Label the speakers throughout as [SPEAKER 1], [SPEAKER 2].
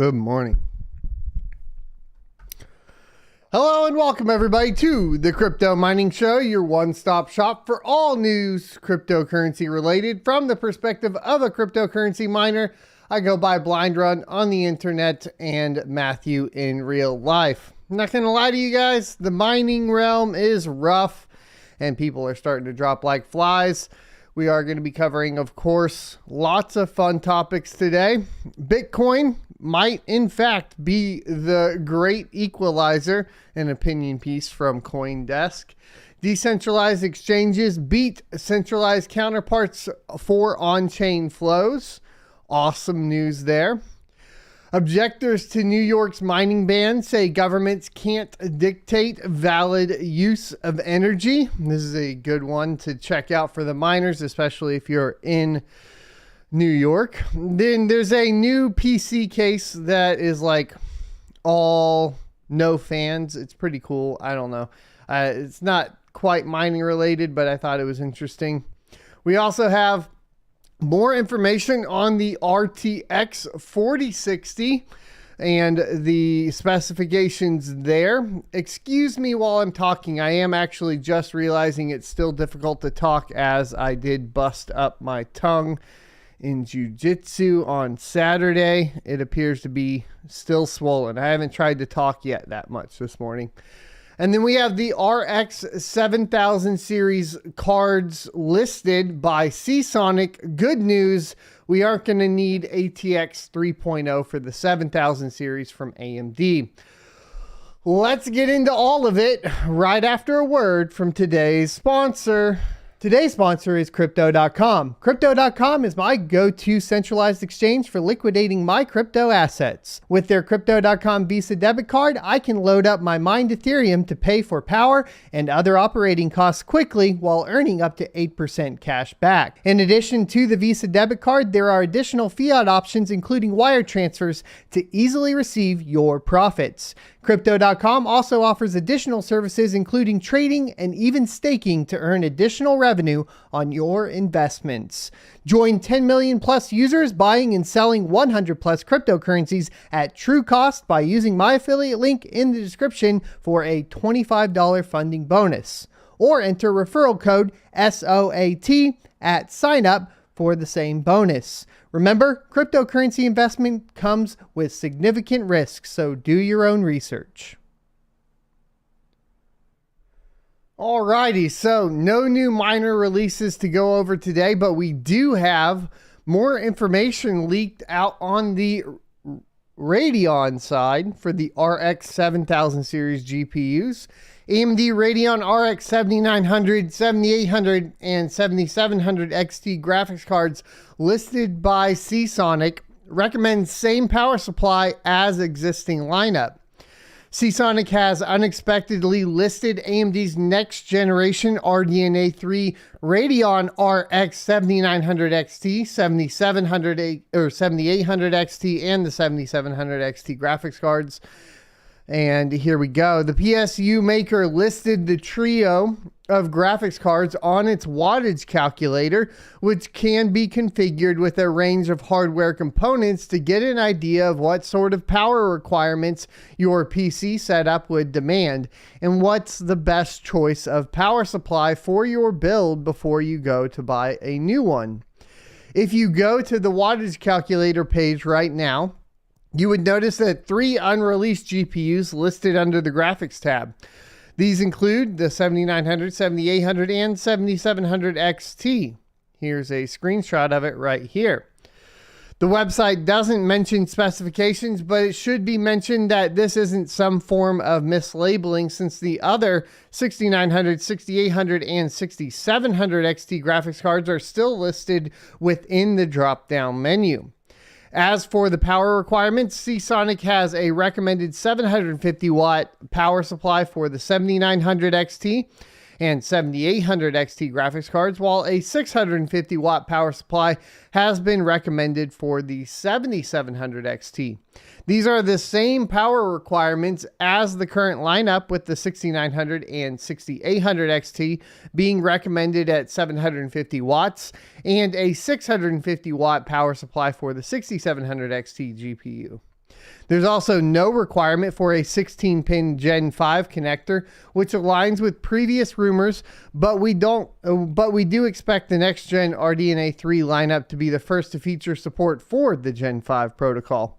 [SPEAKER 1] Good morning. Hello and welcome everybody to the Crypto Mining Show, your one-stop shop for all news cryptocurrency related from the perspective of a cryptocurrency miner. I go by Blind Run on the internet and Matthew in real life. I'm not going to lie to you guys, the mining realm is rough and people are starting to drop like flies. We are going to be covering, of course, lots of fun topics today. Bitcoin might, in fact, be the great equalizer, an opinion piece from CoinDesk. Decentralized exchanges beat centralized counterparts for on-chain flows. Awesome news there. Objectors to New York's mining ban say governments can't dictate valid use of energy. This is a good one to check out for the miners, especially if you're in New York. Then there's a new PC case that is like all no fans. It's pretty cool. I don't know. It's not quite mining related, but I thought it was interesting. We also have more information on the RTX 4060 and the specifications there. Excuse me while I'm talking. I am actually just realizing it's still difficult to talk as I did bust up my tongue in jiu-jitsu on Saturday. It appears to be still swollen. I haven't tried to talk yet that much this morning. And then we have the RX 7000 series cards listed by Seasonic. Good news, we aren't going to need ATX 3.0 for the 7000 series from AMD. Let's get into all of it right after a word from today's sponsor. Today's sponsor is Crypto.com. Crypto.com is my go-to centralized exchange for liquidating my crypto assets. With their Crypto.com Visa debit card, I can load up my mined Ethereum to pay for power and other operating costs quickly while earning up to 8% cash back. In addition to the Visa debit card, there are additional fiat options including wire transfers to easily receive your profits. Crypto.com also offers additional services including trading and even staking to earn additional revenue on your investments. Join 10 million plus users buying and selling 100 plus cryptocurrencies at true cost by using my affiliate link in the description for a $25 funding bonus. Or enter referral code SOAT at sign up for the same bonus. Remember, cryptocurrency investment comes with significant risks, so do your own research. Alrighty, so no new miner releases to go over today, but we do have more information leaked out on the Radeon side for the RX 7000 series GPUs. AMD Radeon RX 7900, 7800, and 7700 XT graphics cards listed by Seasonic recommend same power supply as existing lineup. Seasonic has unexpectedly listed AMD's next generation RDNA 3 Radeon RX 7900 XT, 7800 XT, and the 7700 XT graphics cards. And here we go. The PSU maker listed the trio of graphics cards on its wattage calculator, which can be configured with a range of hardware components to get an idea of what sort of power requirements your PC setup would demand and what's the best choice of power supply for your build before you go to buy a new one. If you go to the wattage calculator page right now, you would notice that 3 unreleased GPUs listed under the graphics tab. These include the 7900, 7800, and 7700 XT. Here's a screenshot of it right here. The website doesn't mention specifications, but it should be mentioned that this isn't some form of mislabeling since the other 6900, 6800, and 6700 XT graphics cards are still listed within the drop-down menu. As for the power requirements, Seasonic has a recommended 750 watt power supply for the 7900 XT and 7800 XT graphics cards, while a 650 watt power supply has been recommended for the 7700 XT. These are the same power requirements as the current lineup, with the 6900 and 6800 XT being recommended at 750 watts and a 650 watt power supply for the 6700 XT GPU. There's also no requirement for a 16-pin Gen 5 connector, which aligns with previous rumors, but we do expect the next gen RDNA 3 lineup to be the first to feature support for the Gen 5 protocol.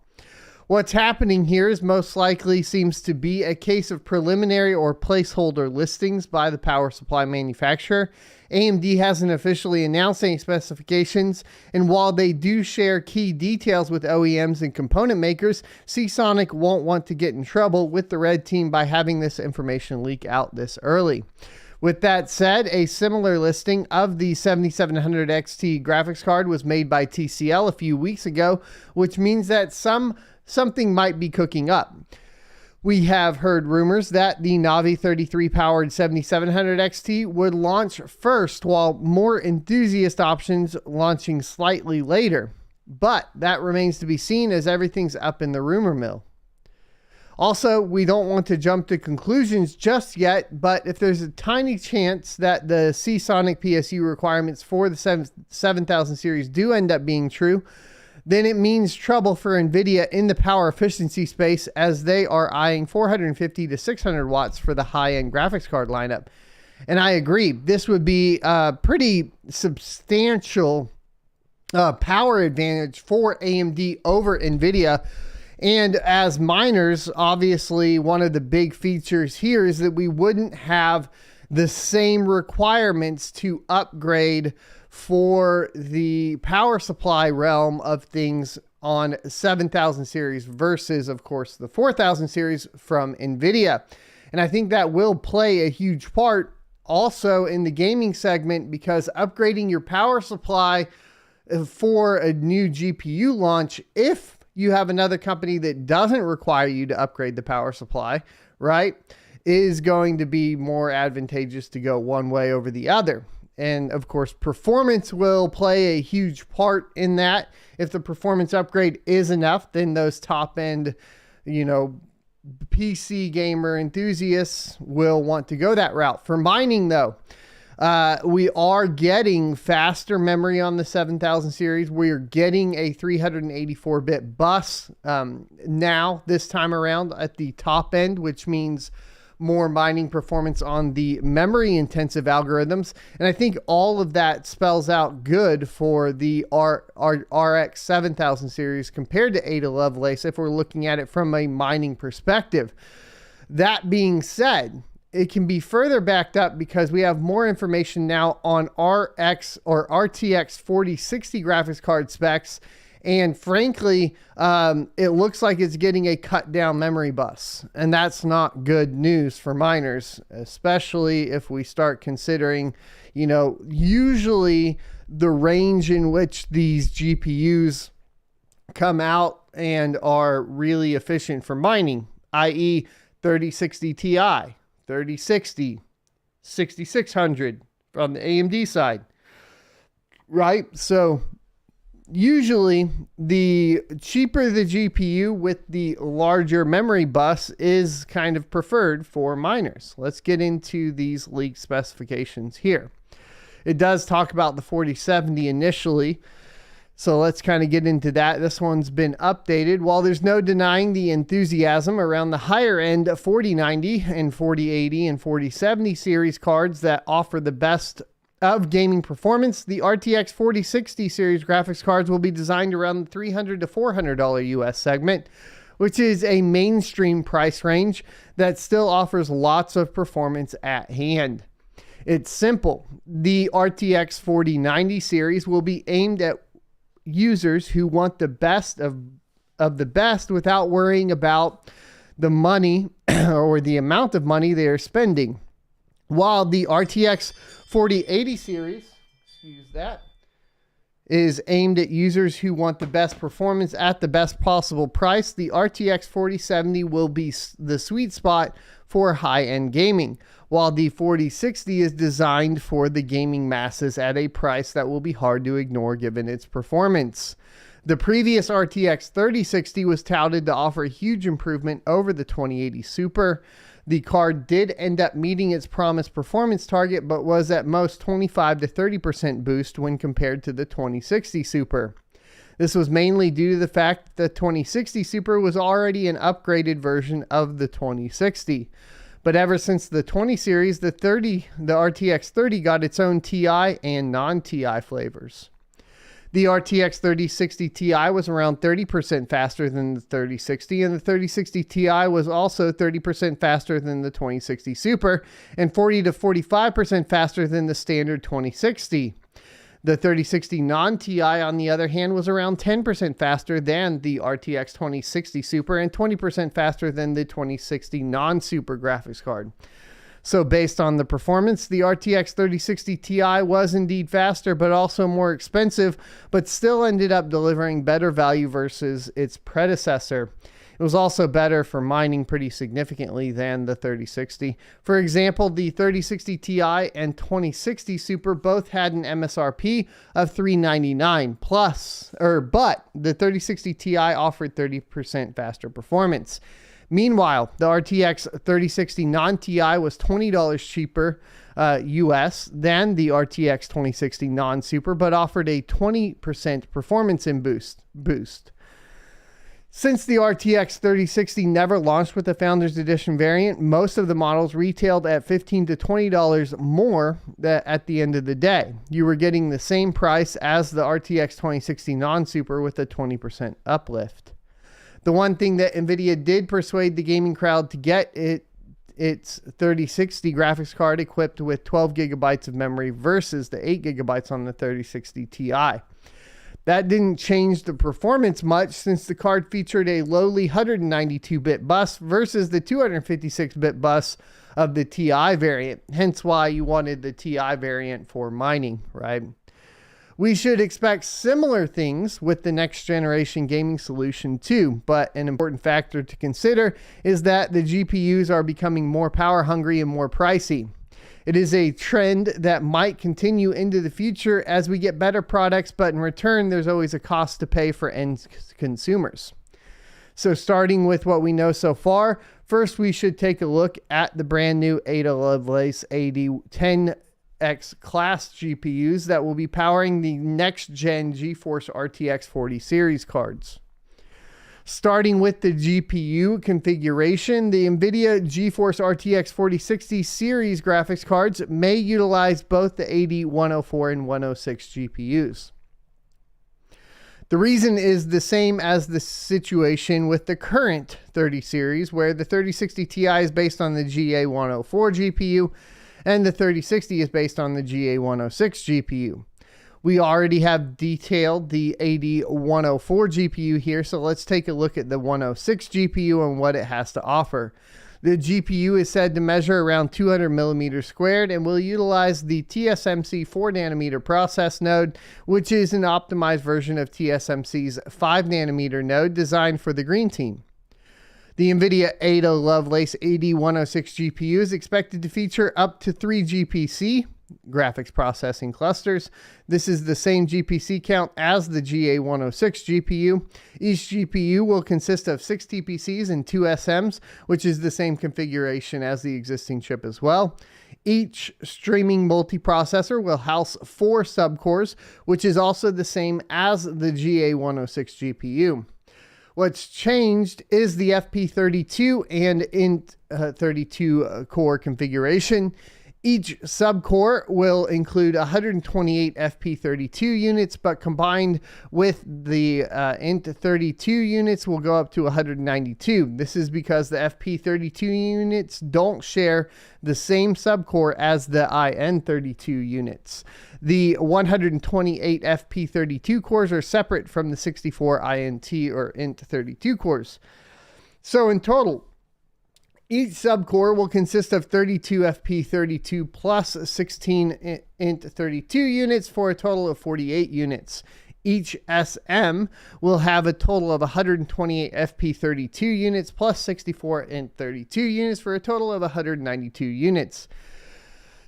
[SPEAKER 1] What's happening here is most likely seems to be a case of preliminary or placeholder listings by the power supply manufacturer. AMD hasn't officially announced any specifications, and while they do share key details with OEMs and component makers, Seasonic won't want to get in trouble with the red team by having this information leak out this early. With that said, a similar listing of the 7700 XT graphics card was made by TCL a few weeks ago, which means that something might be cooking up. We have heard rumors that the Navi 33 powered 7700 XT would launch first, while more enthusiast options launching slightly later. But that remains to be seen, as everything's up in the rumor mill. Also, we don't want to jump to conclusions just yet, but if there's a tiny chance that the Seasonic PSU requirements for the 7000 series do end up being true, then it means trouble for NVIDIA in the power efficiency space, as they are eyeing 450 to 600 watts for the high-end graphics card lineup. And I agree, this would be a pretty substantial power advantage for AMD over NVIDIA. And as miners, obviously one of the big features here is that we wouldn't have the same requirements to upgrade for the power supply realm of things on 7000 series versus, of course, the 4000 series from NVIDIA. And I think that will play a huge part also in the gaming segment, because upgrading your power supply for a new GPU launch, if you have another company that doesn't require you to upgrade the power supply, right, is going to be more advantageous to go one way over the other. And of course, performance will play a huge part in that. If the performance upgrade is enough, then those top end, PC gamer enthusiasts will want to go that route. For mining though, we are getting faster memory on the 7000 series. We are getting a 384-bit bus now this time around at the top end, which means more mining performance on the memory intensive algorithms. And I think all of that spells out good for the RX 7000 series compared to Ada Lovelace, if we're looking at it from a mining perspective. That being said, it can be further backed up because we have more information now on RTX 4060 graphics card specs. And frankly, it looks like it's getting a cut down memory bus, and that's not good news for miners, especially if we start considering, usually the range in which these GPUs come out and are really efficient for mining, i.e. 3060 Ti, 3060, 6600 from the AMD side, right? So usually the cheaper the GPU with the larger memory bus is kind of preferred for miners. Let's get into these leaked specifications here. It does talk about the 4070 initially, so let's kind of get into that. This one's been updated. While there's no denying the enthusiasm around the higher end 4090 and 4080 and 4070 series cards that offer the best of gaming performance, the RTX 4060 series graphics cards will be designed around the $300 to $400 US segment, which is a mainstream price range that still offers lots of performance at hand. It's simple. The RTX 4090 series will be aimed at users who want the best of the best without worrying about the money or the amount of money they are spending. While the RTX 4080 series, is aimed at users who want the best performance at the best possible price, the RTX 4070 will be the sweet spot for high-end gaming, while the 4060 is designed for the gaming masses at a price that will be hard to ignore given its performance. The previous RTX 3060 was touted to offer a huge improvement over the 2080 Super. The card did end up meeting its promised performance target, but was at most 25 to 30% boost when compared to the 2060 Super. This was mainly due to the fact that the 2060 Super was already an upgraded version of the 2060. But ever since the 20 series, the RTX 30 got its own TI and non-TI flavors. The RTX 3060 Ti was around 30% faster than the 3060, and the 3060 Ti was also 30% faster than the 2060 Super, and 40 to 45% faster than the standard 2060. The 3060 non-TI, on the other hand, was around 10% faster than the RTX 2060 Super and 20% faster than the 2060 non-Super graphics card. So based on the performance, the RTX 3060 Ti was indeed faster, but also more expensive, but still ended up delivering better value versus its predecessor. It was also better for mining pretty significantly than the 3060. For example, the 3060 Ti and 2060 Super both had an MSRP of $399 but the 3060 Ti offered 30% faster performance. Meanwhile, the RTX 3060 non-TI was $20 cheaper US than the RTX 2060 non-Super, but offered a 20% performance boost. Since the RTX 3060 never launched with the Founders Edition variant, most of the models retailed at $15 to $20 more at the end of the day. You were getting the same price as the RTX 2060 non-Super with a 20% uplift. The one thing that NVIDIA did persuade the gaming crowd to get its 3060 graphics card equipped with 12 gigabytes of memory versus the 8 gigabytes on the 3060 Ti. That didn't change the performance much since the card featured a lowly 192-bit bus versus the 256-bit bus of the Ti variant, hence why you wanted the Ti variant for mining, right? We should expect similar things with the next generation gaming solution too, but an important factor to consider is that the GPUs are becoming more power hungry and more pricey. It is a trend that might continue into the future as we get better products, but in return, there's always a cost to pay for end consumers. So starting with what we know so far, first we should take a look at the brand new Ada Lovelace AD10 X class GPUs that will be powering the next gen GeForce RTX 40 series cards. Starting with the GPU configuration, the NVIDIA GeForce RTX 4060 series graphics cards may utilize both the AD 104 and 106 GPUs. The reason is the same as the situation with the current 30 series, where the 3060 Ti is based on the GA104 GPU and the 3060 is based on the GA106 GPU. We already have detailed the AD 104 GPU here, so let's take a look at the 106 GPU and what it has to offer. The GPU is said to measure around 200 millimeters squared and will utilize the TSMC 4 nanometer process node, which is an optimized version of TSMC's 5 nanometer node designed for the green team. The NVIDIA Ada Lovelace AD106 GPU is expected to feature up to 3 GPC graphics processing clusters. This is the same GPC count as the GA106 GPU. Each GPU will consist of 6 TPCs and 2 SMs, which is the same configuration as the existing chip as well. Each streaming multiprocessor will house 4 subcores, which is also the same as the GA106 GPU. What's changed is the FP32 and Int32 core configuration. Each subcore will include 128 FP32 units, but combined with the Int32 units will go up to 192. This is because the FP32 units don't share the same subcore as the IN32 units. The 128 FP32 cores are separate from the 64 INT or Int32 cores. So in total, each subcore will consist of 32 FP32 plus 16 Int32 units for a total of 48 units. Each SM will have a total of 128 FP32 units plus 64 Int32 units for a total of 192 units.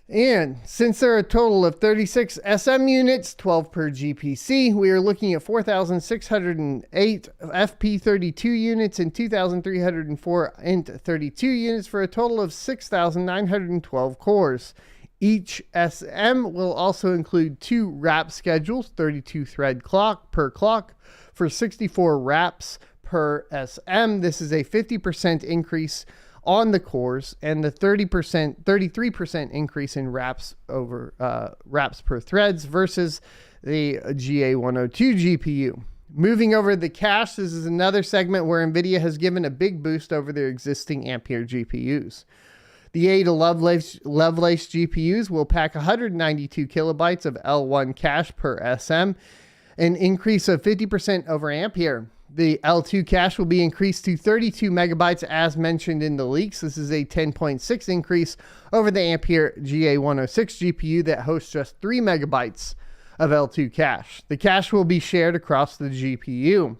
[SPEAKER 1] And since there are a total of 36 SM units, 12 per GPC, we are looking at 4,608 FP32 units and 2,304 Int32 units for a total of 6,912 cores. Each SM will also include 2 wrap schedules, 32 thread per clock for 64 wraps per SM. This is a 50% increase on the cores and the 33% increase in wraps per threads versus the GA102 GPU. Moving over to the cache, this is another segment where NVIDIA has given a big boost over their existing Ampere GPUs. The Ada Lovelace GPUs will pack 192 kilobytes of L1 cache per SM, an increase of 50% over Ampere. The L2 cache will be increased to 32 megabytes as mentioned in the leaks. This is a 10.6 increase over the Ampere GA106 GPU that hosts just 3 megabytes of L2 cache. The cache will be shared across the GPU.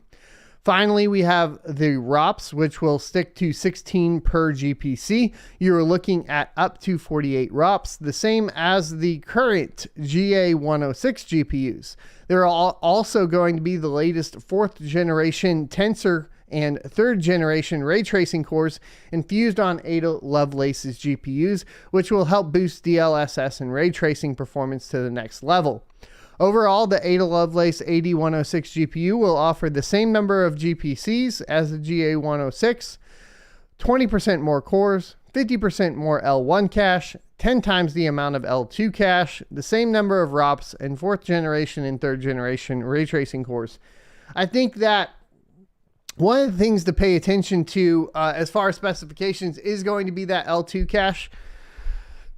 [SPEAKER 1] Finally, we have the ROPS, which will stick to 16 per GPC. You're looking at up to 48 ROPS, the same as the current GA106 GPUs. There are also going to be the latest 4th generation Tensor and 3rd generation ray tracing cores infused on Ada Lovelace's GPUs, which will help boost DLSS and ray tracing performance to the next level. Overall, the Ada Lovelace AD106 GPU will offer the same number of GPCs as the GA106, 20% more cores, 50% more L1 cache, 10 times the amount of L2 cache, the same number of ROPS, and 4th generation and 3rd generation ray tracing cores. I think that one of the things to pay attention to as far as specifications is going to be that L2 cache.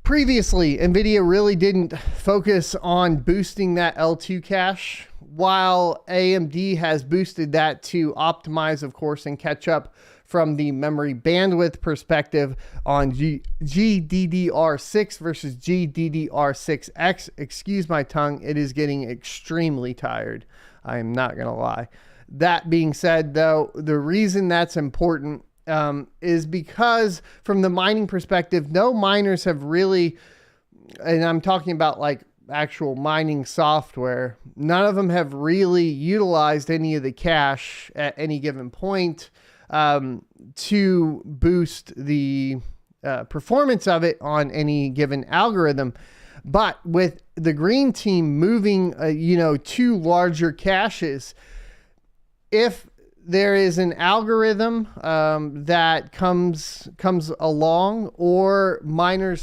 [SPEAKER 1] Previously, NVIDIA really didn't focus on boosting that L2 cache, while AMD has boosted that to optimize, of course, and catch up from the memory bandwidth perspective on GDDR6 versus GDDR6X. Excuse my tongue, it is getting extremely tired. I am not going to lie. That being said, though, the reason that's important is because from the mining perspective, no miners have really, and I'm talking about like actual mining software, none of them have really utilized any of the cache at any given point to boost the performance of it on any given algorithm. But with the green team moving, to larger caches, if there is an algorithm that comes along, or mining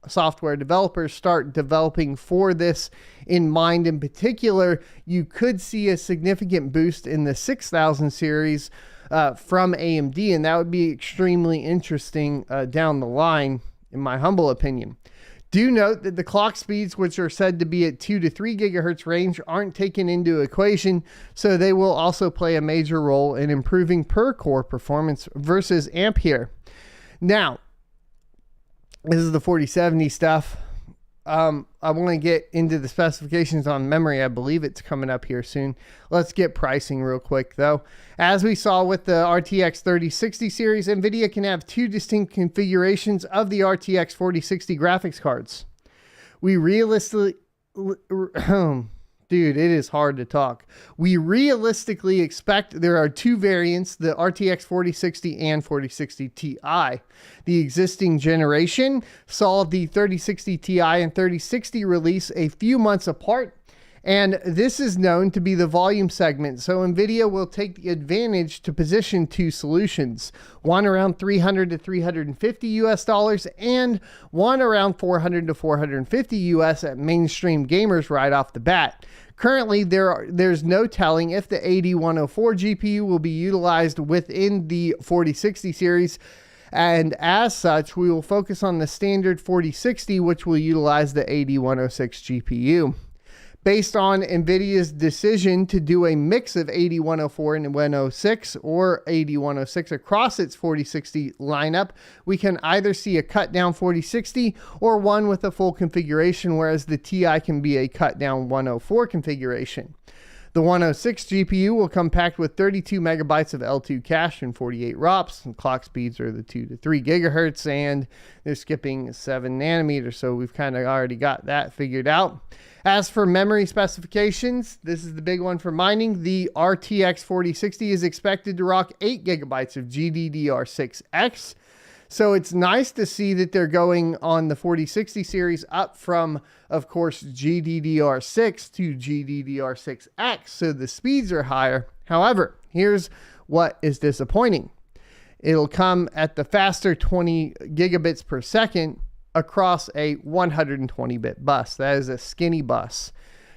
[SPEAKER 1] software developers start developing for this in mind in particular, you could see a significant boost in the 6000 series from AMD, and that would be extremely interesting down the line, in my humble opinion. Do note that the clock speeds, which are said to be at 2 to 3 gigahertz range, aren't taken into equation, so they will also play a major role in improving per core performance versus Ampere. Now, this is the 4070 stuff. I want to get into the specifications on memory. I believe it's coming up here soon. Let's get pricing real quick, though. As we saw with the RTX 3060 series, NVIDIA can have 2 distinct configurations of the RTX 4060 graphics cards. We realistically... Dude, it is hard to talk. We realistically expect there are 2 variants, the RTX 4060 and 4060 Ti. The existing generation saw the 3060 Ti and 3060 release a few months apart, and this is known to be the volume segment, so NVIDIA will take the advantage to position 2 solutions, one around $300 to $350 US, and one around $400 to $450 US at mainstream gamers right off the bat. Currently, there's no telling if the AD104 GPU will be utilized within the 4060 series, and as such, we will focus on the standard 4060, which will utilize the AD106 GPU. Based on NVIDIA's decision to do a mix of AD104 and 106 or AD106 across its 4060 lineup, we can either see a cut down 4060 or one with a full configuration, whereas the Ti can be a cut down 104 configuration. The 106 GPU will come packed with 32 megabytes of L2 cache and 48 ROPS, and clock speeds are the 2 to 3 gigahertz, and they're skipping 7 nanometers, so we've kind of already got that figured out. As for memory specifications, this is the big one for mining. The RTX 4060 is expected to rock 8 gigabytes of GDDR6X, So it's nice to see that they're going on the 4060 series up from, of course, GDDR6 to GDDR6X. So the speeds are higher. However, here's what is disappointing. It'll come at the faster 20 gigabits per second across a 120-bit bus. That is a skinny bus.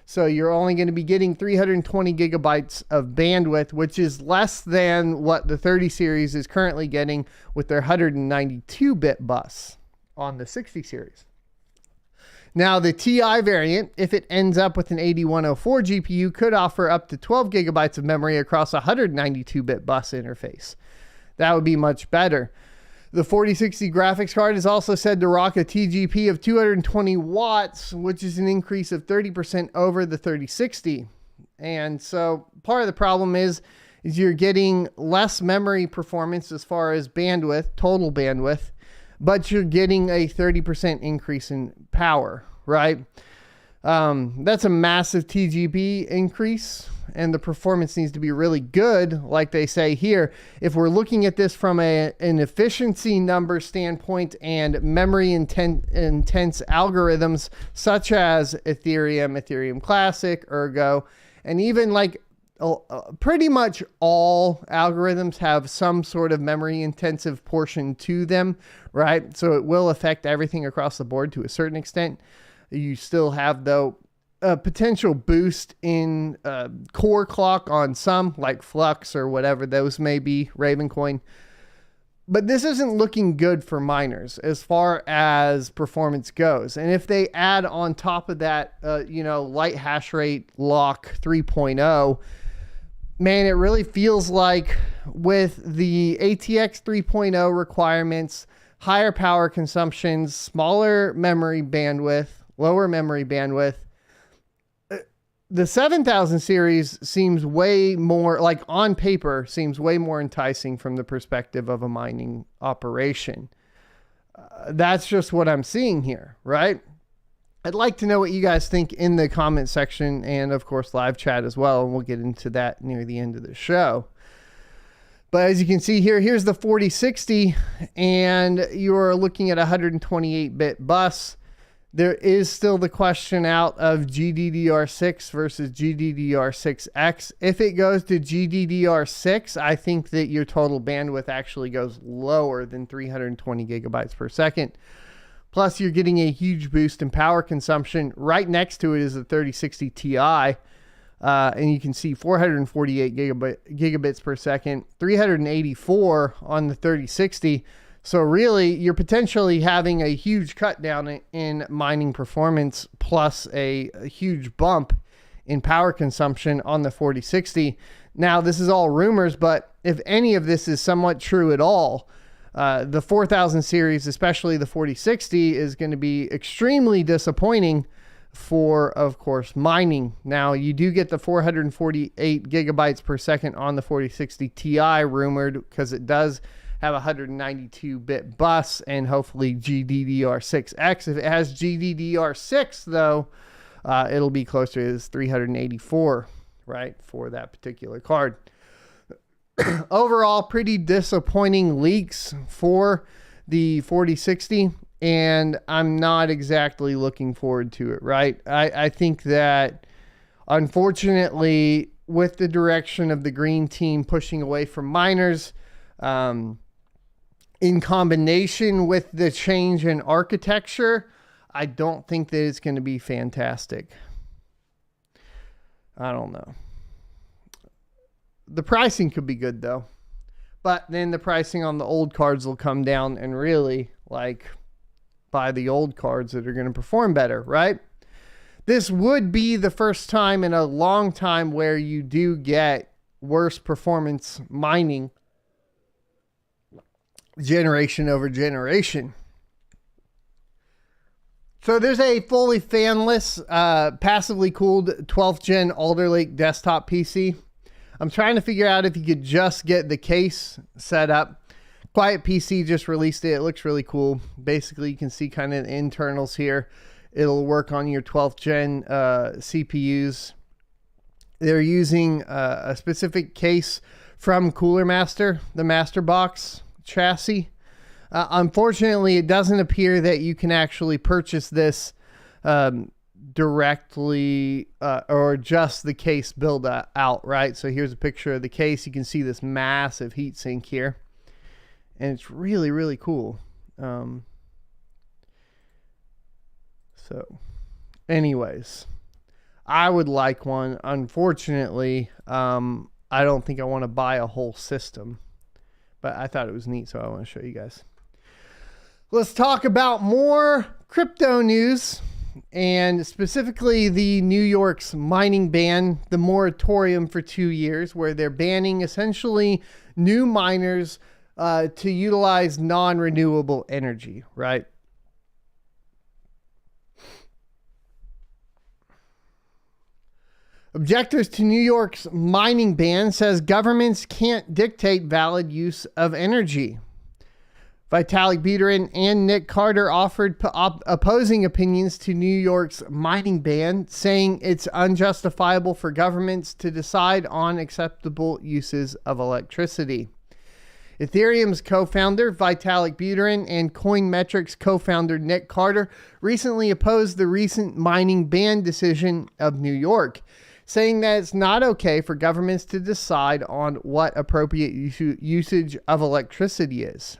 [SPEAKER 1] So you're only going to be getting 320 gigabytes of bandwidth, which is less than what the 30 series is currently getting with their 192-bit bus on the 60 series. Now, the TI variant, if it ends up with an 8104 GPU, could offer up to 12 gigabytes of memory across a 192-bit bus interface. That would be much better. The 4060 graphics card is also said to rock a TGP of 220 watts, which is an increase of 30% over the 3060. And so part of the problem is you're getting less memory performance as far as bandwidth, total bandwidth, but you're getting a 30% increase in power, right? That's a massive TGP increase, and the performance needs to be really good, like they say here. If we're looking at this from an efficiency number standpoint and memory intense algorithms such as Ethereum Classic, Ergo, and even like pretty much all algorithms have some sort of memory intensive portion to them, right? So it will affect everything across the board to a certain extent. You still have, though, a potential boost in core clock on some, like Flux or whatever those may be, Ravencoin. But this isn't looking good for miners as far as performance goes. And if they add on top of that, light hash rate lock 3.0, man, it really feels like with the ATX 3.0 requirements, higher power consumptions, smaller memory bandwidth, lower memory bandwidth, the 7000 series seems way more, like on paper, seems way more enticing from the perspective of a mining operation. That's just what I'm seeing here, right? I'd like to know what you guys think in the comment section and, of course, live chat as well. And we'll get into that near the end of the show. But as you can see here, here's the 4060, and you're looking at a 128-bit bus. There is still the question out of GDDR6 versus GDDR6X. If it goes to GDDR6, I think that your total bandwidth actually goes lower than 320 gigabytes per second. Plus, you're getting a huge boost in power consumption. Right next to it is the 3060 Ti. And you can see 448 gigabits per second, 384 on the 3060. So really, you're potentially having a huge cut down in mining performance plus a huge bump in power consumption on the 4060. Now, this is all rumors, but if any of this is somewhat true at all, the 4000 series, especially the 4060, is going to be extremely disappointing for, of course, mining. Now, you do get the 448 gigabytes per second on the 4060 Ti rumored because it does have a 192-bit bus and hopefully GDDR6X. If it has GDDR6, though, it'll be closer to 384, right, for that particular card. Overall, pretty disappointing leaks for the 4060, and I'm not exactly looking forward to it, right? I think that, unfortunately, with the direction of the green team pushing away from miners, in combination with the change in architecture, I don't think that it's going to be fantastic. I don't know. The pricing could be good, though. But then the pricing on the old cards will come down and really, buy the old cards that are going to perform better, right? This would be the first time in a long time where you do get worse performance mining generation over generation. So there's a fully fanless, passively cooled 12th gen Alder Lake desktop PC. I'm trying to figure out if you could just get the case set up. Quiet PC just released it. It looks really cool. Basically, you can see kind of the internals here. It'll work on your 12th gen CPUs. They're using a specific case from Cooler Master, the Master Box chassis. Unfortunately, it doesn't appear that you can actually purchase this directly or just the case build out, right? So here's a picture of the case. You can see this massive heatsink here, and it's really, really cool. So anyways, I would like one. Unfortunately, I don't think I want to buy a whole system, but I thought it was neat, so I want to show you guys. Let's talk about more crypto news, and specifically the New York's mining ban, the moratorium for 2 years, where they're banning essentially new miners to utilize non-renewable energy, right? Objectors to New York's mining ban says governments can't dictate valid use of energy. Vitalik Buterin and Nick Carter offered opposing opinions to New York's mining ban, saying it's unjustifiable for governments to decide on acceptable uses of electricity. Ethereum's co-founder Vitalik Buterin and Coinmetrics co-founder Nick Carter recently opposed the recent mining ban decision of New York, saying that it's not okay for governments to decide on what appropriate usage of electricity is.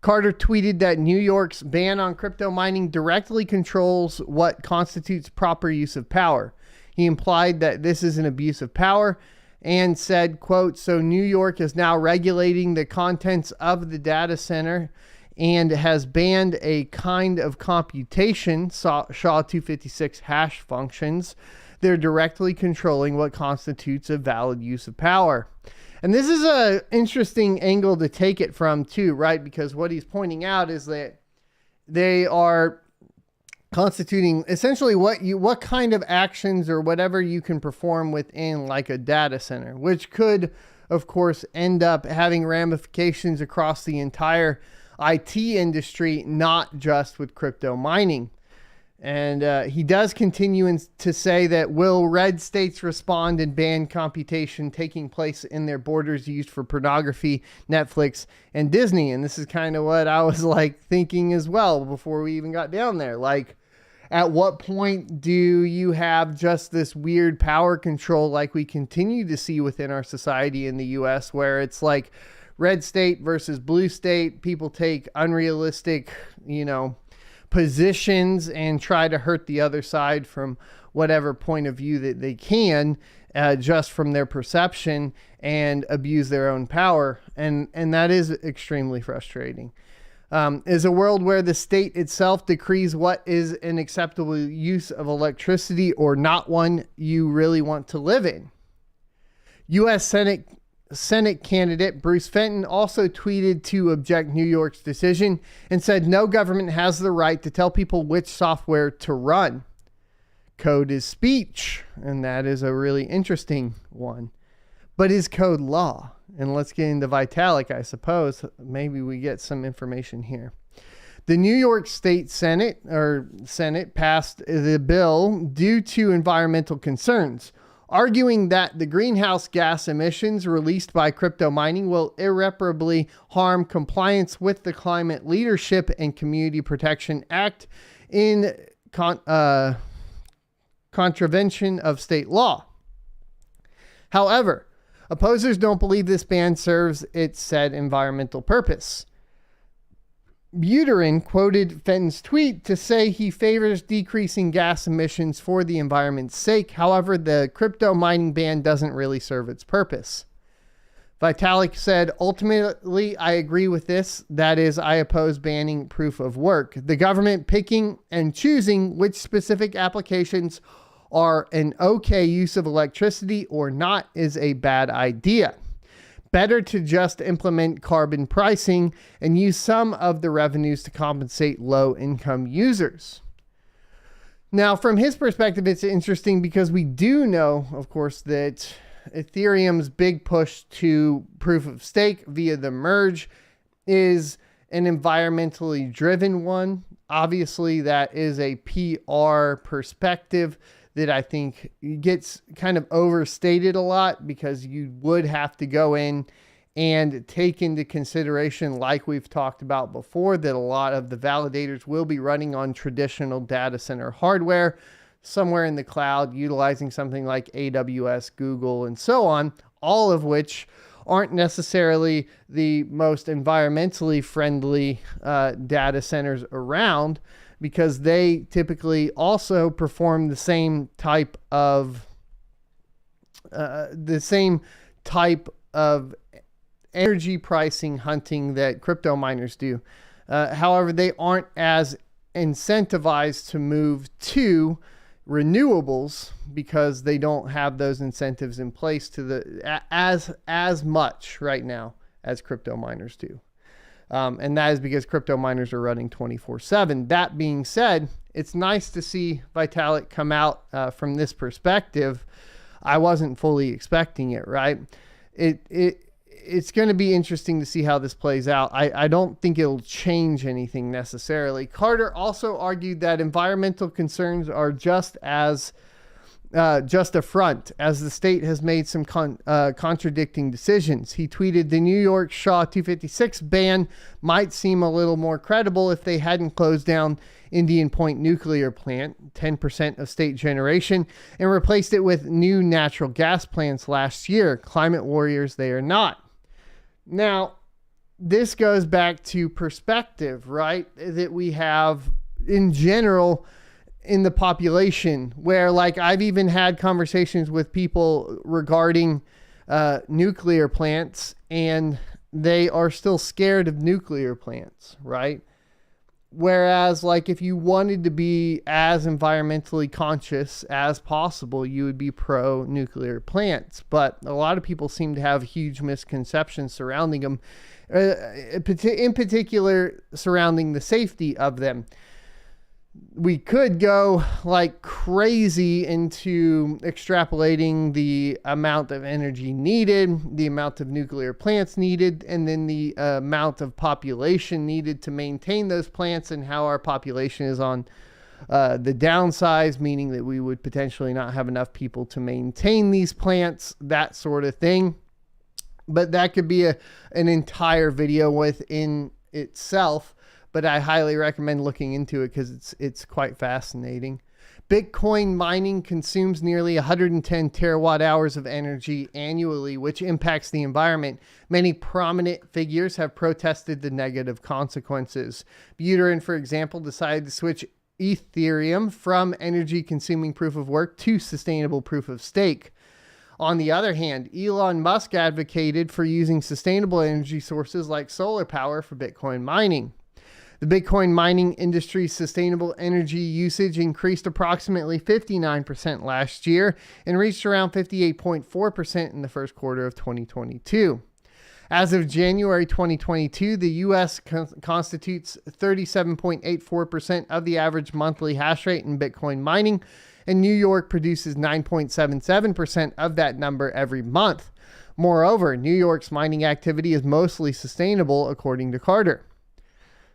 [SPEAKER 1] Carter tweeted that New York's ban on crypto mining directly controls what constitutes proper use of power. He implied that this is an abuse of power and said, quote, "So New York is now regulating the contents of the data center and has banned a kind of computation, SHA-256 hash functions. They're directly controlling what constitutes a valid use of power." And this is an interesting angle to take it from too, right? Because what he's pointing out is that they are constituting essentially what kind of actions or whatever you can perform within like a data center, which could, of course, end up having ramifications across the entire IT industry, not just with crypto mining. And he does continue to say that will red states respond and ban computation taking place in their borders used for pornography, Netflix, and Disney? And this is kind of what I was like thinking as well before we even got down there. Like, at what point do you have just this weird power control like we continue to see within our society in the US, where it's like red state versus blue state, people take unrealistic, positions and try to hurt the other side from whatever point of view that they can, just from their perception, and abuse their own power. And that is extremely frustrating. Is a world where the state itself decrees what is an acceptable use of electricity or not one you really want to live in. U.S. Senate candidate Bruce Fenton also tweeted to object New York's decision and said no government has the right to tell people which software to run. Code is speech, and that is a really interesting one. But is code law? And let's get into Vitalik, I suppose. Maybe we get some information here. The New York State Senate passed the bill due to environmental concerns, arguing that the greenhouse gas emissions released by crypto mining will irreparably harm compliance with the Climate Leadership and Community Protection Act in contravention of state law. However, opposers don't believe this ban serves its said environmental purpose. Buterin quoted Fenton's tweet to say he favors decreasing gas emissions for the environment's sake. However, the crypto mining ban doesn't really serve its purpose. Vitalik said, "Ultimately, I agree with this. That is, I oppose banning proof of work. The government picking and choosing which specific applications are an okay use of electricity or not is a bad idea. Better to just implement carbon pricing and use some of the revenues to compensate low-income users." Now, from his perspective, it's interesting because we do know, of course, that Ethereum's big push to proof of stake via the merge is an environmentally driven one. Obviously, that is a PR perspective that I think gets kind of overstated a lot, because you would have to go in and take into consideration, like we've talked about before, that a lot of the validators will be running on traditional data center hardware somewhere in the cloud, utilizing something like AWS, Google, and so on, all of which aren't necessarily the most environmentally friendly data centers around, because they typically also perform the same type of energy pricing hunting that crypto miners do. However, they aren't as incentivized to move to renewables because they don't have those incentives in place as much right now as crypto miners do. And that is because crypto miners are running 24/7. That being said, it's nice to see Vitalik come out from this perspective. I wasn't fully expecting it, right? It's going to be interesting to see how this plays out. I don't think it'll change anything necessarily. Carter also argued that environmental concerns are just a front, as the state has made some contradicting decisions. He tweeted, "The New York Shaw 256 ban might seem a little more credible if they hadn't closed down Indian Point nuclear plant, 10% of state generation, and replaced it with new natural gas plants last year. Climate warriors they are not." Now, this goes back to perspective, right? That we have in general in the population, where, like, I've even had conversations with people regarding nuclear plants, and they are still scared of nuclear plants, right? Whereas, like, if you wanted to be as environmentally conscious as possible, you would be pro nuclear plants. But a lot of people seem to have huge misconceptions surrounding them, in particular surrounding the safety of them. We could go like crazy into extrapolating the amount of energy needed, the amount of nuclear plants needed, and then the amount of population needed to maintain those plants, and how our population is on the downsize, meaning that we would potentially not have enough people to maintain these plants, that sort of thing. But that could be an entire video within itself. But I highly recommend looking into it because it's quite fascinating. Bitcoin mining consumes nearly 110 terawatt hours of energy annually, which impacts the environment. Many prominent figures have protested the negative consequences. Buterin, for example, decided to switch Ethereum from energy-consuming proof of work to sustainable proof of stake. On the other hand, Elon Musk advocated for using sustainable energy sources like solar power for Bitcoin mining. The Bitcoin mining industry's sustainable energy usage increased approximately 59% last year and reached around 58.4% in the first quarter of 2022. As of January 2022, the U.S. constitutes 37.84% of the average monthly hash rate in Bitcoin mining, and New York produces 9.77% of that number every month. Moreover, New York's mining activity is mostly sustainable, according to Carter.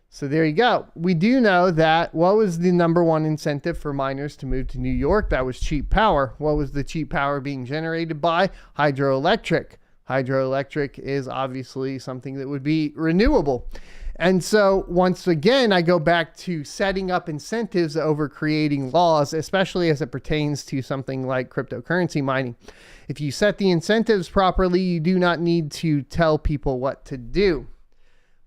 [SPEAKER 1] So there you go. We do know that what was the number one incentive for miners to move to New York? That was cheap power. What was the cheap power being generated by? Hydroelectric. Hydroelectric is obviously something that would be renewable. And so once again, I go back to setting up incentives over creating laws, especially as it pertains to something like cryptocurrency mining. If you set the incentives properly, you do not need to tell people what to do.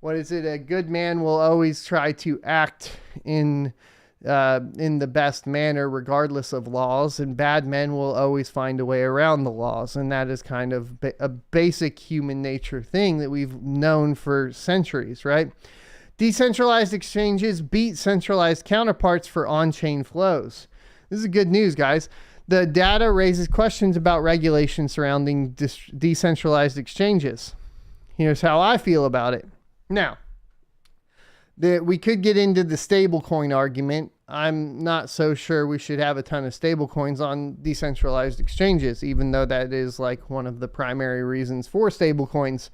[SPEAKER 1] What is it? A good man will always try to act in the best manner, regardless of laws, and bad men will always find a way around the laws. And that is kind of a basic human nature thing that we've known for centuries, right? Decentralized exchanges beat centralized counterparts for on-chain flows. This is good news, guys. The data raises questions about regulation surrounding decentralized exchanges. Here's how I feel about it. Now, we could get into the stablecoin argument. I'm not so sure we should have a ton of stablecoins on decentralized exchanges, even though that is like one of the primary reasons for stablecoins.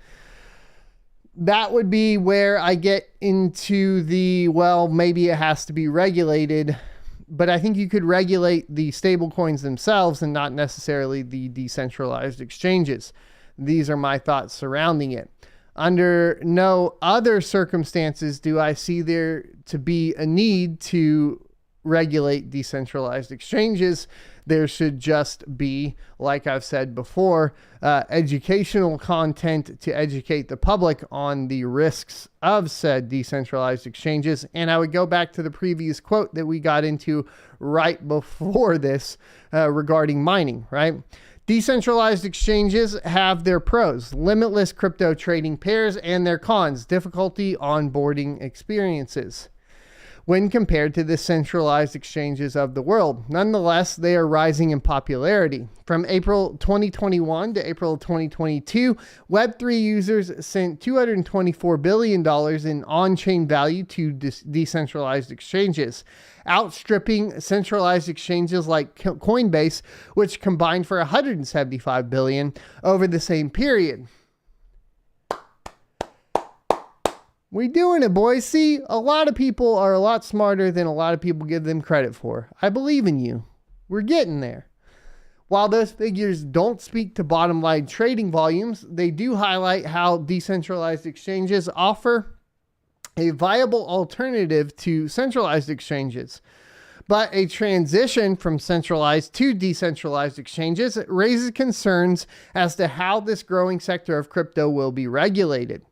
[SPEAKER 1] That would be where I get into well, maybe it has to be regulated, but I think you could regulate the stablecoins themselves and not necessarily the decentralized exchanges. these are my thoughts surrounding it. Under no other circumstances do I see there to be a need to regulate decentralized exchanges. There should just be, like I've said before, educational content to educate the public on the risks of said decentralized exchanges. And I would go back to the previous quote that we got into right before this regarding mining, right? Decentralized exchanges have their pros, limitless crypto trading pairs, and their cons, difficulty onboarding experiences when compared to the centralized exchanges of the world. Nonetheless, they are rising in popularity. From April 2021 to April 2022, Web3 users sent $224 billion in on-chain value to decentralized exchanges, outstripping centralized exchanges like Coinbase, which combined for $175 billion over the same period. We doing it, boys. See, a lot of people are a lot smarter than a lot of people give them credit for. I believe in you. We're getting there. While those figures don't speak to bottom line trading volumes, they do highlight how decentralized exchanges offer a viable alternative to centralized exchanges. But a transition from centralized to decentralized exchanges raises concerns as to how this growing sector of crypto will be regulated.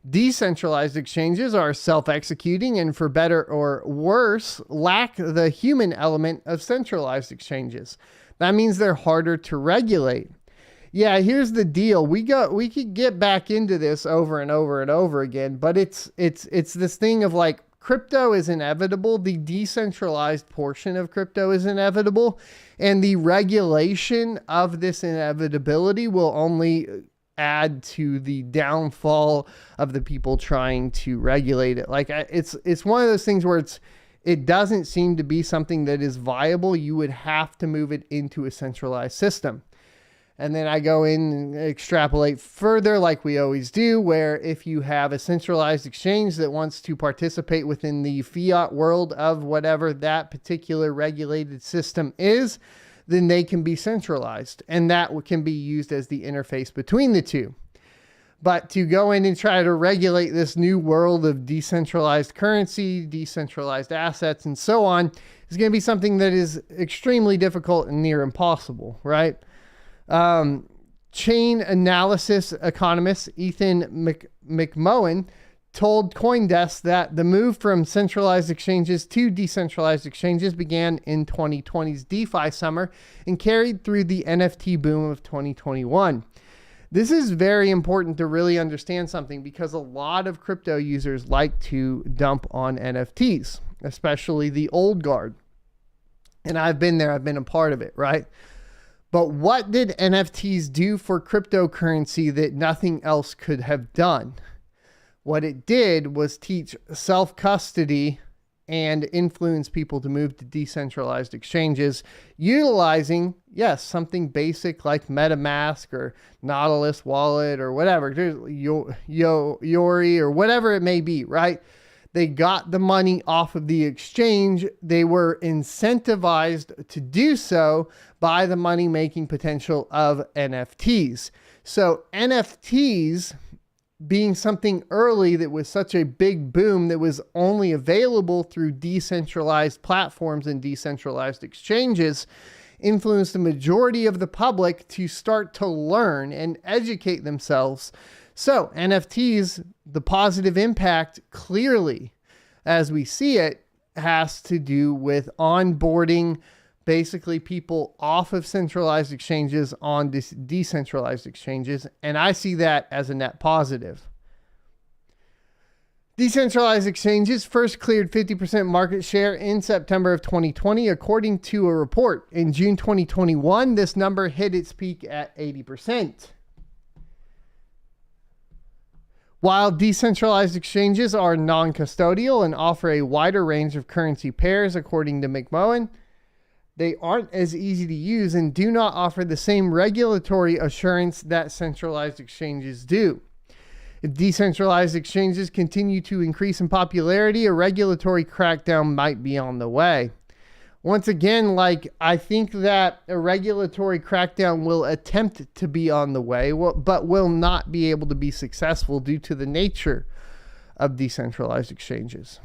[SPEAKER 1] Decentralized exchanges are self-executing and, for better or worse, lack the human element of centralized exchanges. That means they're harder to regulate. Yeah, here's the deal. We could get back into this over and over and over again, but it's this thing of like, crypto is inevitable. The decentralized portion of crypto is inevitable, and the regulation of this inevitability will only add to the downfall of the people trying to regulate it. Like, it's one of those things where it doesn't seem to be something that is viable. You would have to move it into a centralized system. And then I go in and extrapolate further, like we always do, where if you have a centralized exchange that wants to participate within the fiat world of whatever that particular regulated system is, then they can be centralized, and that can be used as the interface between the two. But to go in and try to regulate this new world of decentralized currency, decentralized assets, and so on is going to be something that is extremely difficult and near impossible, right? Chain analysis economist Ethan McMohan told CoinDesk that the move from centralized exchanges to decentralized exchanges began in 2020's DeFi summer and carried through the NFT boom of 2021. This is very important to really understand something, because a lot of crypto users like to dump on NFTs, especially the old guard. And I've been there, I've been a part of it, right? But what did NFTs do for cryptocurrency that nothing else could have done? What it did was teach self-custody and influence people to move to decentralized exchanges, utilizing, yes, something basic like MetaMask or Nautilus Wallet or whatever, Yori or whatever it may be, right? They got the money off of the exchange. They were incentivized to do so by the money-making potential of NFTs. So NFTs, being something early that was such a big boom that was only available through decentralized platforms and decentralized exchanges, influenced the majority of the public to start to learn and educate themselves. So NFTs, the positive impact clearly, as we see it, has to do with onboarding basically people off of centralized exchanges on decentralized exchanges, and I see that as a net positive. Decentralized exchanges first cleared 50% market share in September of 2020, according to a report. In June 2021, this number hit its peak at 80%. While decentralized exchanges are non-custodial and offer a wider range of currency pairs, according to McMohan, they aren't as easy to use and do not offer the same regulatory assurance that centralized exchanges do. If decentralized exchanges continue to increase in popularity, a regulatory crackdown might be on the way. Once again, like, I think that a regulatory crackdown will attempt to be on the way, but will not be able to be successful due to the nature of decentralized exchanges.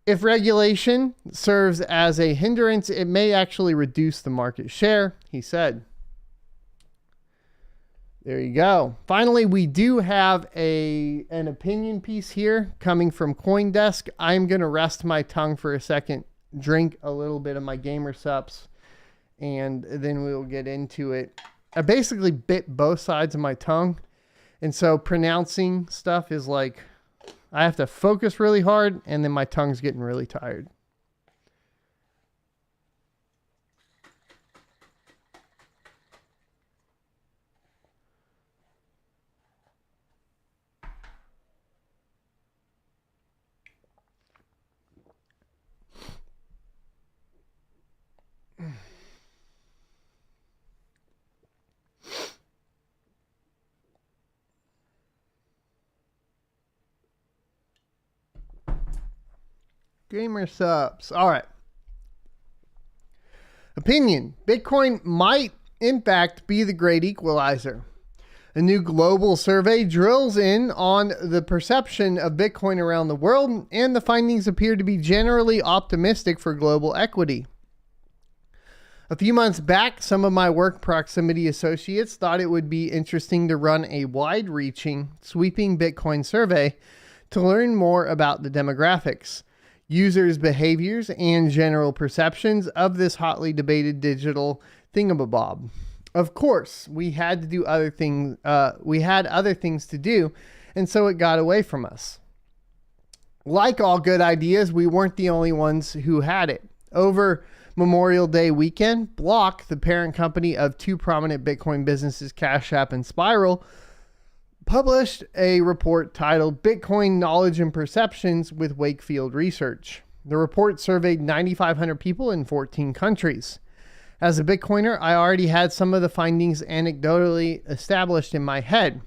[SPEAKER 1] If regulation serves as a hindrance, it may actually reduce the market share, he said. There you go. Finally, we do have an opinion piece here coming from CoinDesk. I'm going to rest my tongue for a second, drink a little bit of my gamer sups, and then we'll get into it. I basically bit both sides of my tongue, and so pronouncing stuff is like, I have to focus really hard, and then my tongue's getting really tired. Gamer subs. All right. Opinion. Bitcoin might, in fact, be the great equalizer. A new global survey drills in on the perception of Bitcoin around the world, and the findings appear to be generally optimistic for global equity. A few months back, some of my work proximity associates thought it would be interesting to run a wide-reaching, sweeping Bitcoin survey to learn more about the demographics, users' behaviors, and general perceptions of this hotly debated digital thingamabob. Of course, we had to do other things. We had other things to do, and so it got away from us. Like all good ideas, we weren't the only ones who had it. Over Memorial Day weekend, Block, the parent company of two prominent Bitcoin businesses, Cash App and Spiral, published a report titled Bitcoin Knowledge and Perceptions with Wakefield Research. The report surveyed 9,500 people in 14 countries. As a Bitcoiner, I already had some of the findings anecdotally established in my head,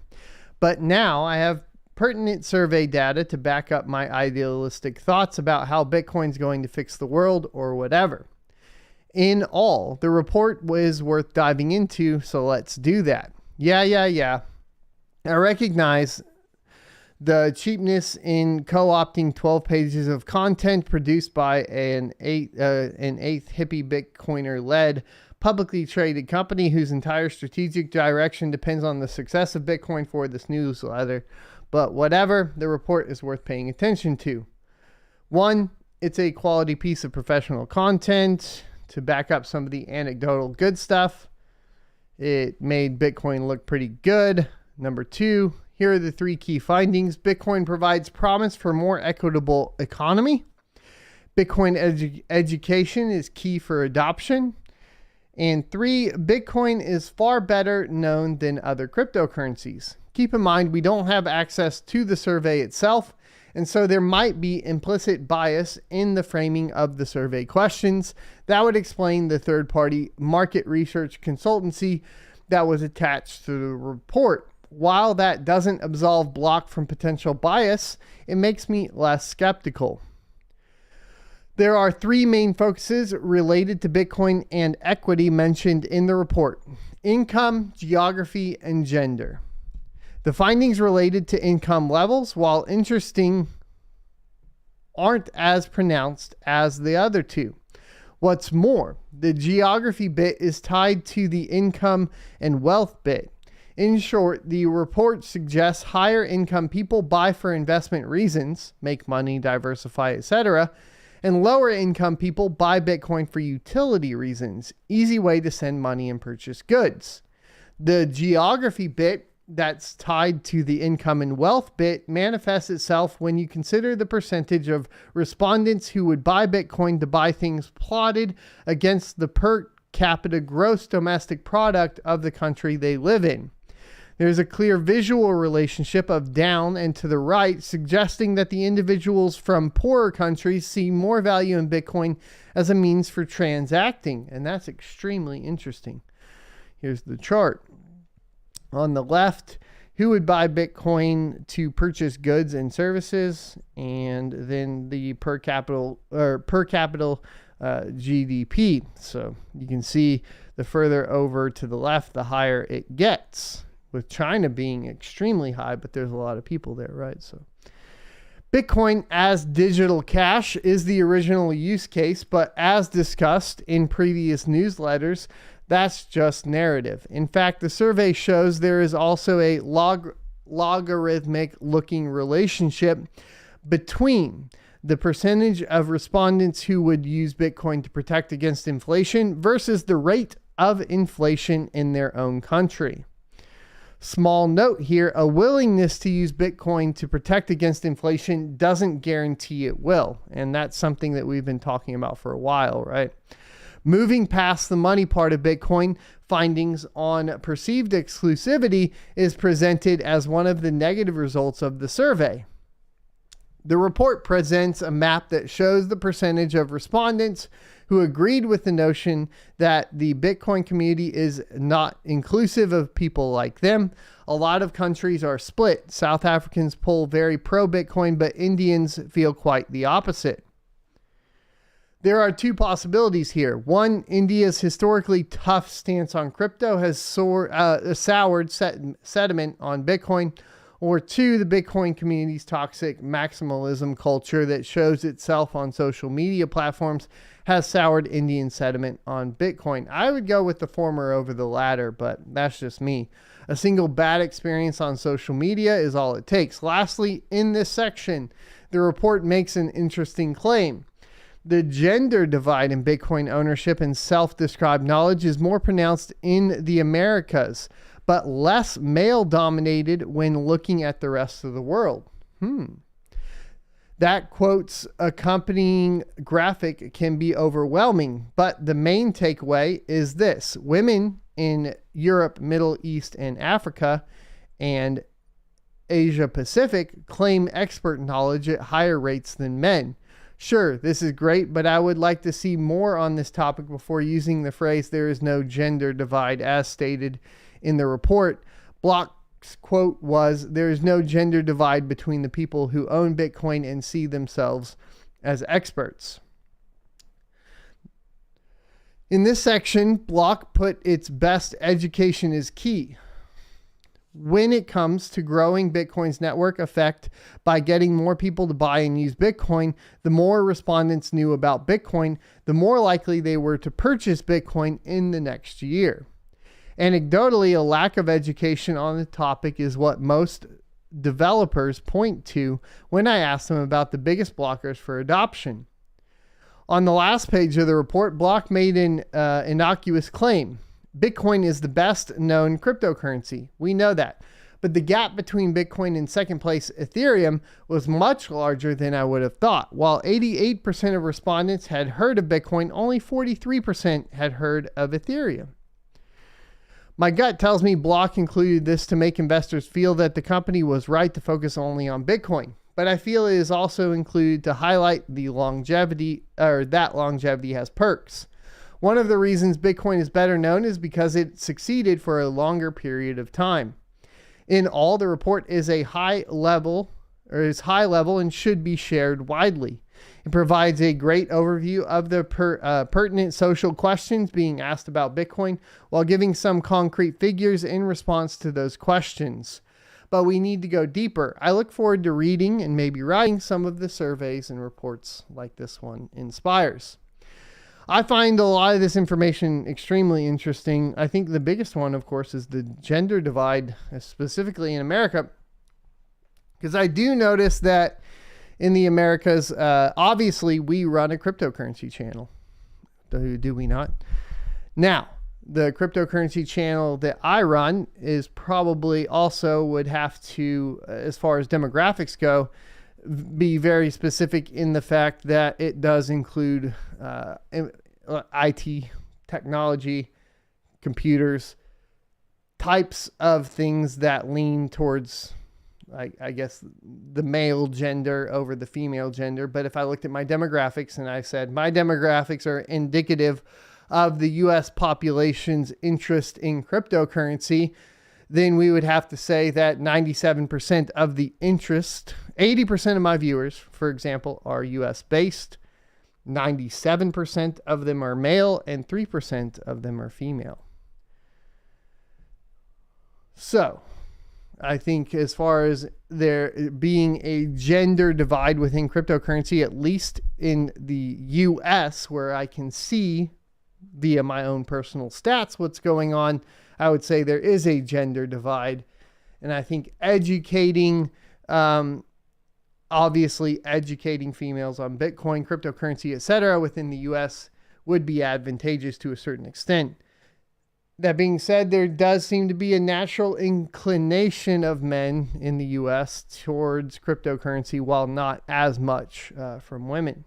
[SPEAKER 1] but now I have pertinent survey data to back up my idealistic thoughts about how Bitcoin's going to fix the world or whatever. In all, the report was worth diving into, so let's do that. Yeah. I recognize the cheapness in co-opting 12 pages of content produced by an eighth hippie Bitcoiner-led publicly traded company whose entire strategic direction depends on the success of Bitcoin for this newsletter. But whatever, the report is worth paying attention to. One, it's a quality piece of professional content to back up some of the anecdotal good stuff. It made Bitcoin look pretty good. Number two, here are the three key findings. Bitcoin provides promise for more equitable economy. Bitcoin education is key for adoption. And three, Bitcoin is far better known than other cryptocurrencies. Keep in mind, we don't have access to the survey itself, and so there might be implicit bias in the framing of the survey questions. That would explain the third-party market research consultancy that was attached to the report. While that doesn't absolve Block from potential bias, it makes me less skeptical. There are three main focuses related to Bitcoin and equity mentioned in the report: income, geography, and gender. The findings related to income levels, while interesting, aren't as pronounced as the other two. What's more, the geography bit is tied to the income and wealth bit. In short, the report suggests higher income people buy for investment reasons, make money, diversify, etc., and lower income people buy Bitcoin for utility reasons, easy way to send money and purchase goods. The geography bit that's tied to the income and wealth bit manifests itself when you consider the percentage of respondents who would buy Bitcoin to buy things plotted against the per capita gross domestic product of the country they live in. There's a clear visual relationship of down and to the right, suggesting that the individuals from poorer countries see more value in Bitcoin as a means for transacting, and that's extremely interesting. Here's the chart. On the left, who would buy Bitcoin to purchase goods and services, and then the per capita GDP. So you can see the further over to the left, the higher it gets, with China being extremely high, but there's a lot of people there, right? So Bitcoin as digital cash is the original use case, but as discussed in previous newsletters, that's just narrative. In fact, the survey shows there is also a logarithmic looking relationship between the percentage of respondents who would use Bitcoin to protect against inflation versus the rate of inflation in their own country. Small note here, a willingness to use Bitcoin to protect against inflation doesn't guarantee it will. And that's something that we've been talking about for a while, right? Moving past the money part of Bitcoin, findings on perceived exclusivity is presented as one of the negative results of the survey. The report presents a map that shows the percentage of respondents who agreed with the notion that the Bitcoin community is not inclusive of people like them. A lot of countries are split. South Africans pull very pro-Bitcoin, but Indians feel quite the opposite. There are two possibilities here. One, India's historically tough stance on crypto has soured sentiment on Bitcoin. Or two, the Bitcoin community's toxic maximalism culture that shows itself on social media platforms has soured Indian sentiment on Bitcoin. I would go with the former over the latter, but that's just me. A single bad experience on social media is all it takes. Lastly, in this section, the report makes an interesting claim. The gender divide in Bitcoin ownership and self-described knowledge is more pronounced in the Americas, but less male-dominated when looking at the rest of the world. That quote's accompanying graphic can be overwhelming, but the main takeaway is this. Women in Europe, Middle East, and Africa, and Asia Pacific claim expert knowledge at higher rates than men. Sure, this is great, but I would like to see more on this topic before using the phrase "there is no gender divide" as stated in the report. Block's quote was, "There is no gender divide between the people who own Bitcoin and see themselves as experts." In this section, Block put its best education is key when it comes to growing Bitcoin's network effect by getting more people to buy and use Bitcoin. The more respondents knew about Bitcoin, the more likely they were to purchase Bitcoin in the next year. Anecdotally, a lack of education on the topic is what most developers point to when I ask them about the biggest blockers for adoption. On the last page of the report, Block made an innocuous claim. Bitcoin is the best known cryptocurrency. We know that. But the gap between Bitcoin and second place Ethereum was much larger than I would have thought. While 88% of respondents had heard of Bitcoin, only 43% had heard of Ethereum. My gut tells me Block included this to make investors feel that the company was right to focus only on Bitcoin. But I feel it is also included to highlight the longevity, or that longevity has perks. One of the reasons Bitcoin is better known is because it succeeded for a longer period of time. In all, the report is high level and should be shared widely. It provides a great overview of the pertinent social questions being asked about Bitcoin while giving some concrete figures in response to those questions. But we need to go deeper. I look forward to reading and maybe writing some of the surveys and reports like this one inspires. I find a lot of this information extremely interesting. I think the biggest one, of course, is the gender divide, specifically in America, because I do notice that in the Americas, obviously we run a cryptocurrency channel. Do we not? Now, the cryptocurrency channel that I run is probably also would have to, as far as demographics go, be very specific in the fact that it does include IT, technology, computers, types of things that lean towards, I guess, the male gender over the female gender. But if I looked at my demographics and I said my demographics are indicative of the US population's interest in cryptocurrency, then we would have to say that 97% of the interest, 80% of my viewers, for example, are US based. 97% of them are male and 3% of them are female. So I think as far as there being a gender divide within cryptocurrency, at least in the US, where I can see via my own personal stats what's going on, I would say there is a gender divide. And I think educating, obviously educating females on Bitcoin, cryptocurrency, etc. within the US would be advantageous to a certain extent. That being said, there does seem to be a natural inclination of men in the US towards cryptocurrency, while not as much from women.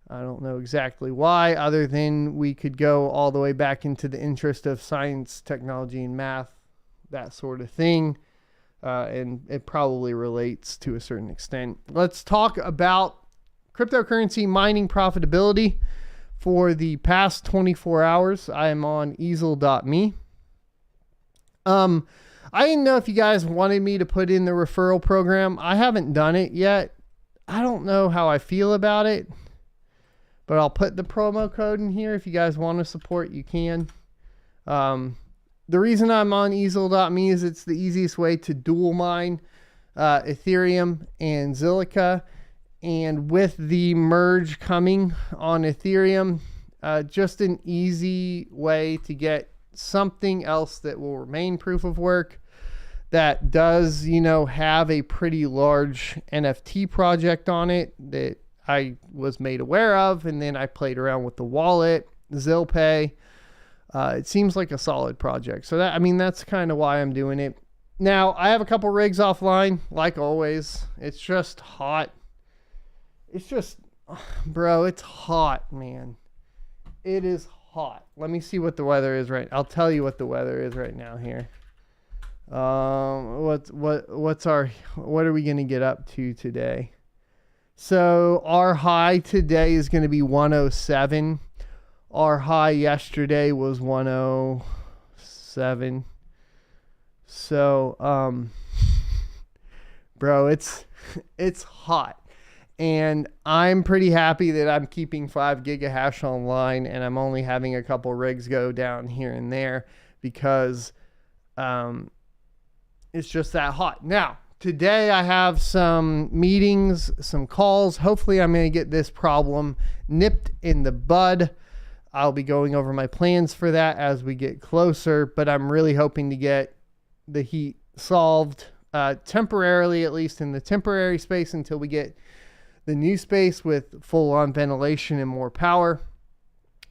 [SPEAKER 1] I don't know exactly why, other than we could go all the way back into the interest of science, technology, and math, that sort of thing. And it probably relates to a certain extent. Let's talk about cryptocurrency mining profitability. For the past 24 hours, I am on ZIL.me. I didn't know if you guys wanted me to put in the referral program. I haven't done it yet. I don't know how I feel about it, but I'll put the promo code in here. If you guys want to support, you can. The reason I'm on ZIL.me is it's the easiest way to dual mine Ethereum and Zilliqa. And with the merge coming on Ethereum, just an easy way to get something else that will remain proof of work, that does, have a pretty large NFT project on it that I was made aware of. And then I played around with the wallet, ZilPay. It seems like a solid project. So that's kind of why I'm doing it. Now, I have a couple rigs offline, like always. It's just hot. It's just, bro, it's hot, man. It is hot. Let me see what the weather is I'll tell you what the weather is right now here. What are we going to get up to today? So our high today is going to be 107. Our high yesterday was 107. So, bro, it's hot. And I'm pretty happy that I'm keeping 5 gigahash online, and I'm only having a couple rigs go down here and there because it's just that hot. Now, today I have some meetings, some calls. Hopefully I'm going to get this problem nipped in the bud. I'll be going over my plans for that as we get closer, but I'm really hoping to get the heat solved temporarily, at least in the temporary space, until we get the new space with full-on ventilation and more power.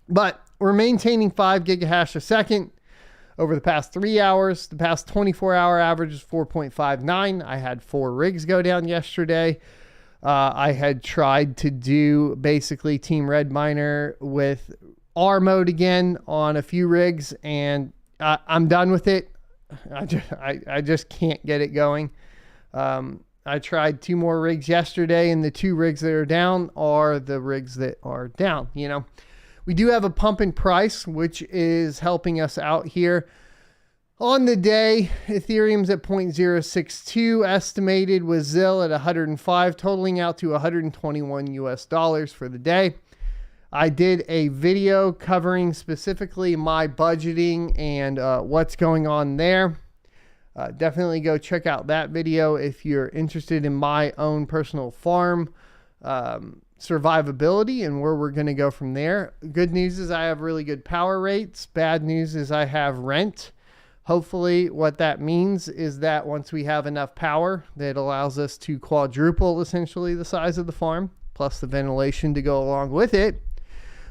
[SPEAKER 1] But we're maintaining 5 gigahash a second over the past 3 hours. The past 24-hour average is 4.59. I had 4 rigs go down yesterday. I had tried to do basically Team Red Miner with R mode again on a few rigs, and I'm done with it. I just can't get it going. I tried 2 more rigs yesterday, and the 2 rigs that are down are the rigs that are down. We do have a pump in price, which is helping us out here. On the day, Ethereum's at 0.062 estimated, with ZIL at 105, totaling out to $121 for the day. I did a video covering specifically my budgeting and what's going on there. Definitely go check out that video if you're interested in my own personal farm survivability and where we're going to go from there. Good news is I have really good power rates. Bad news is I have rent. Hopefully what that means is that once we have enough power, that allows us to quadruple essentially the size of the farm, plus the ventilation to go along with it,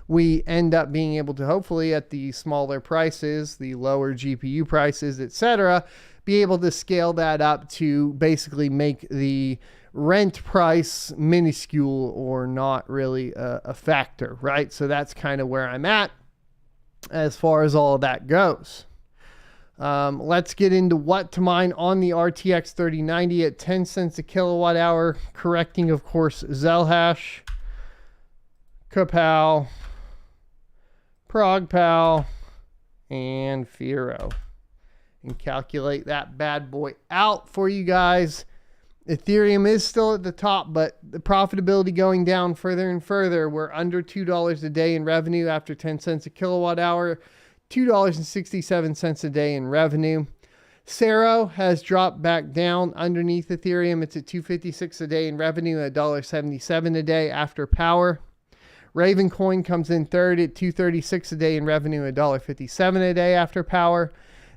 [SPEAKER 1] we end up being able to, hopefully at the smaller prices, the lower GPU prices, etc., be able to scale that up to basically make the rent price minuscule or not really a factor, right? So that's kind of where I'm at as far as all of that goes. Let's get into what to mine on the RTX 3090 at 10 cents a kilowatt hour, correcting, of course, Zelhash, Kapow, ProgPal, and Firo. And calculate that bad boy out for you guys. Ethereum is still at the top, but the profitability going down further and further. We're under $2 a day in revenue after 10 cents a kilowatt hour, $2.67 a day in revenue. Cero has dropped back down underneath Ethereum. It's at $2.56 a day in revenue, $1.77 a day after power. Ravencoin comes in third at $2.36 a day in revenue, $1.57 a day after power.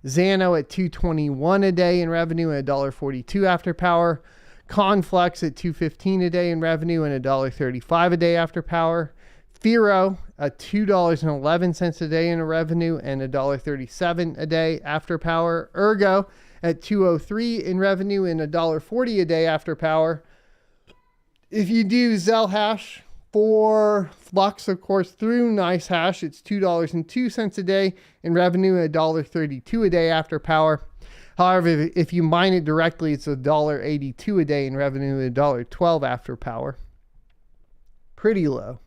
[SPEAKER 1] Xano at $2.21 a day in revenue, $1.42 after power. Conflux at $2.15 a day in revenue and $1.35 a day after power. Firo at $2.11 a day in revenue and $1.37 a day after power. Ergo at $2.03 in revenue and $1.40 a day after power. If you do ZIL hash for Flux, of course, through Nice Hash, it's $2.02 a day in revenue and $1.32 a day after power. However, if you mine it directly, it's $1.82 a day in revenue and $1.12 after power. Pretty low.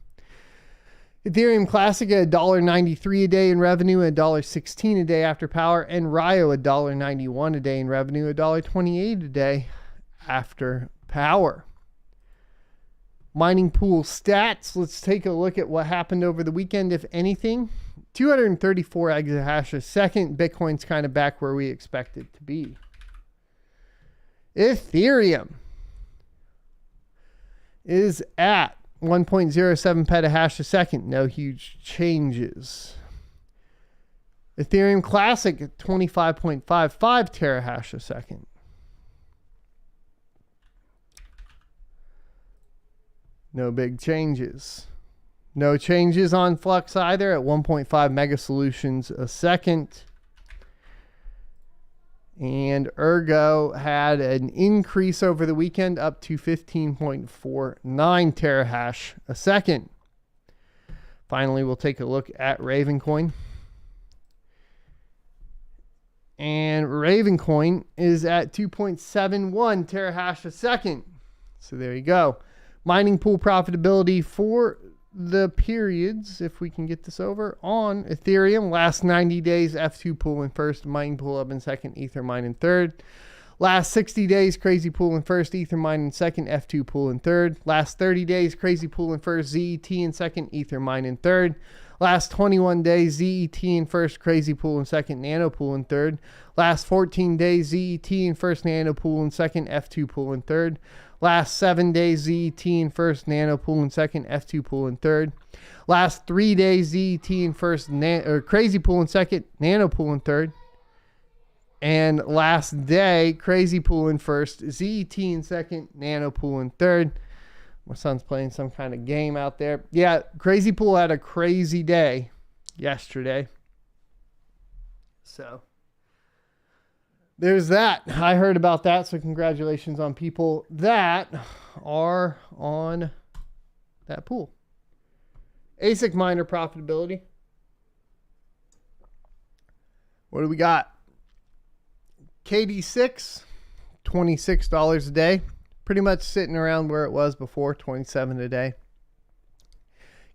[SPEAKER 1] Ethereum Classic at $1.93 a day in revenue and $1.16 a day after power. And Ryo $1.91 a day in revenue, $1.28 a day after power. Mining pool stats. Let's take a look at what happened over the weekend, if anything. 234 exahash a second. Bitcoin's kind of back where we expect it to be. Ethereum is at 1.07 petahash a second. No huge changes. Ethereum Classic at 25.55 terahash a second. No big changes. No changes on Flux either at 1.5 mega solutions a second. And Ergo had an increase over the weekend up to 15.49 terahash a second. Finally, we'll take a look at Ravencoin. And Ravencoin is at 2.71 terahash a second. So there you go. Mining pool profitability for the periods, if we can get this over, on Ethereum. Last 90 days, F2 pool in first, mining pool up in second, Ether mine in third. Last 60 days, crazy pool in first, Ether mine in second, F2 pool in third. Last 30 days, crazy pool in first, ZET in second, Ether mine in third. Last 21 days, ZET in first, crazy pool in second, nano pool in third. Last 14 days, ZET in first, nano pool in second, F2 pool in third. Last 7 days, ZET in first, nano pool in second, F2 pool in third. Last 3 days, ZET in first, crazy pool in second, nano pool in third. And last day, crazy pool in first, ZET in second, nano pool in third. My son's playing some kind of game out there. Yeah, crazy pool had a crazy day yesterday. So there's that. I heard about that, so congratulations on people that are on that pool. ASIC miner profitability. What do we got? KD6, $26 a day. Pretty much sitting around where it was before, $27 a day.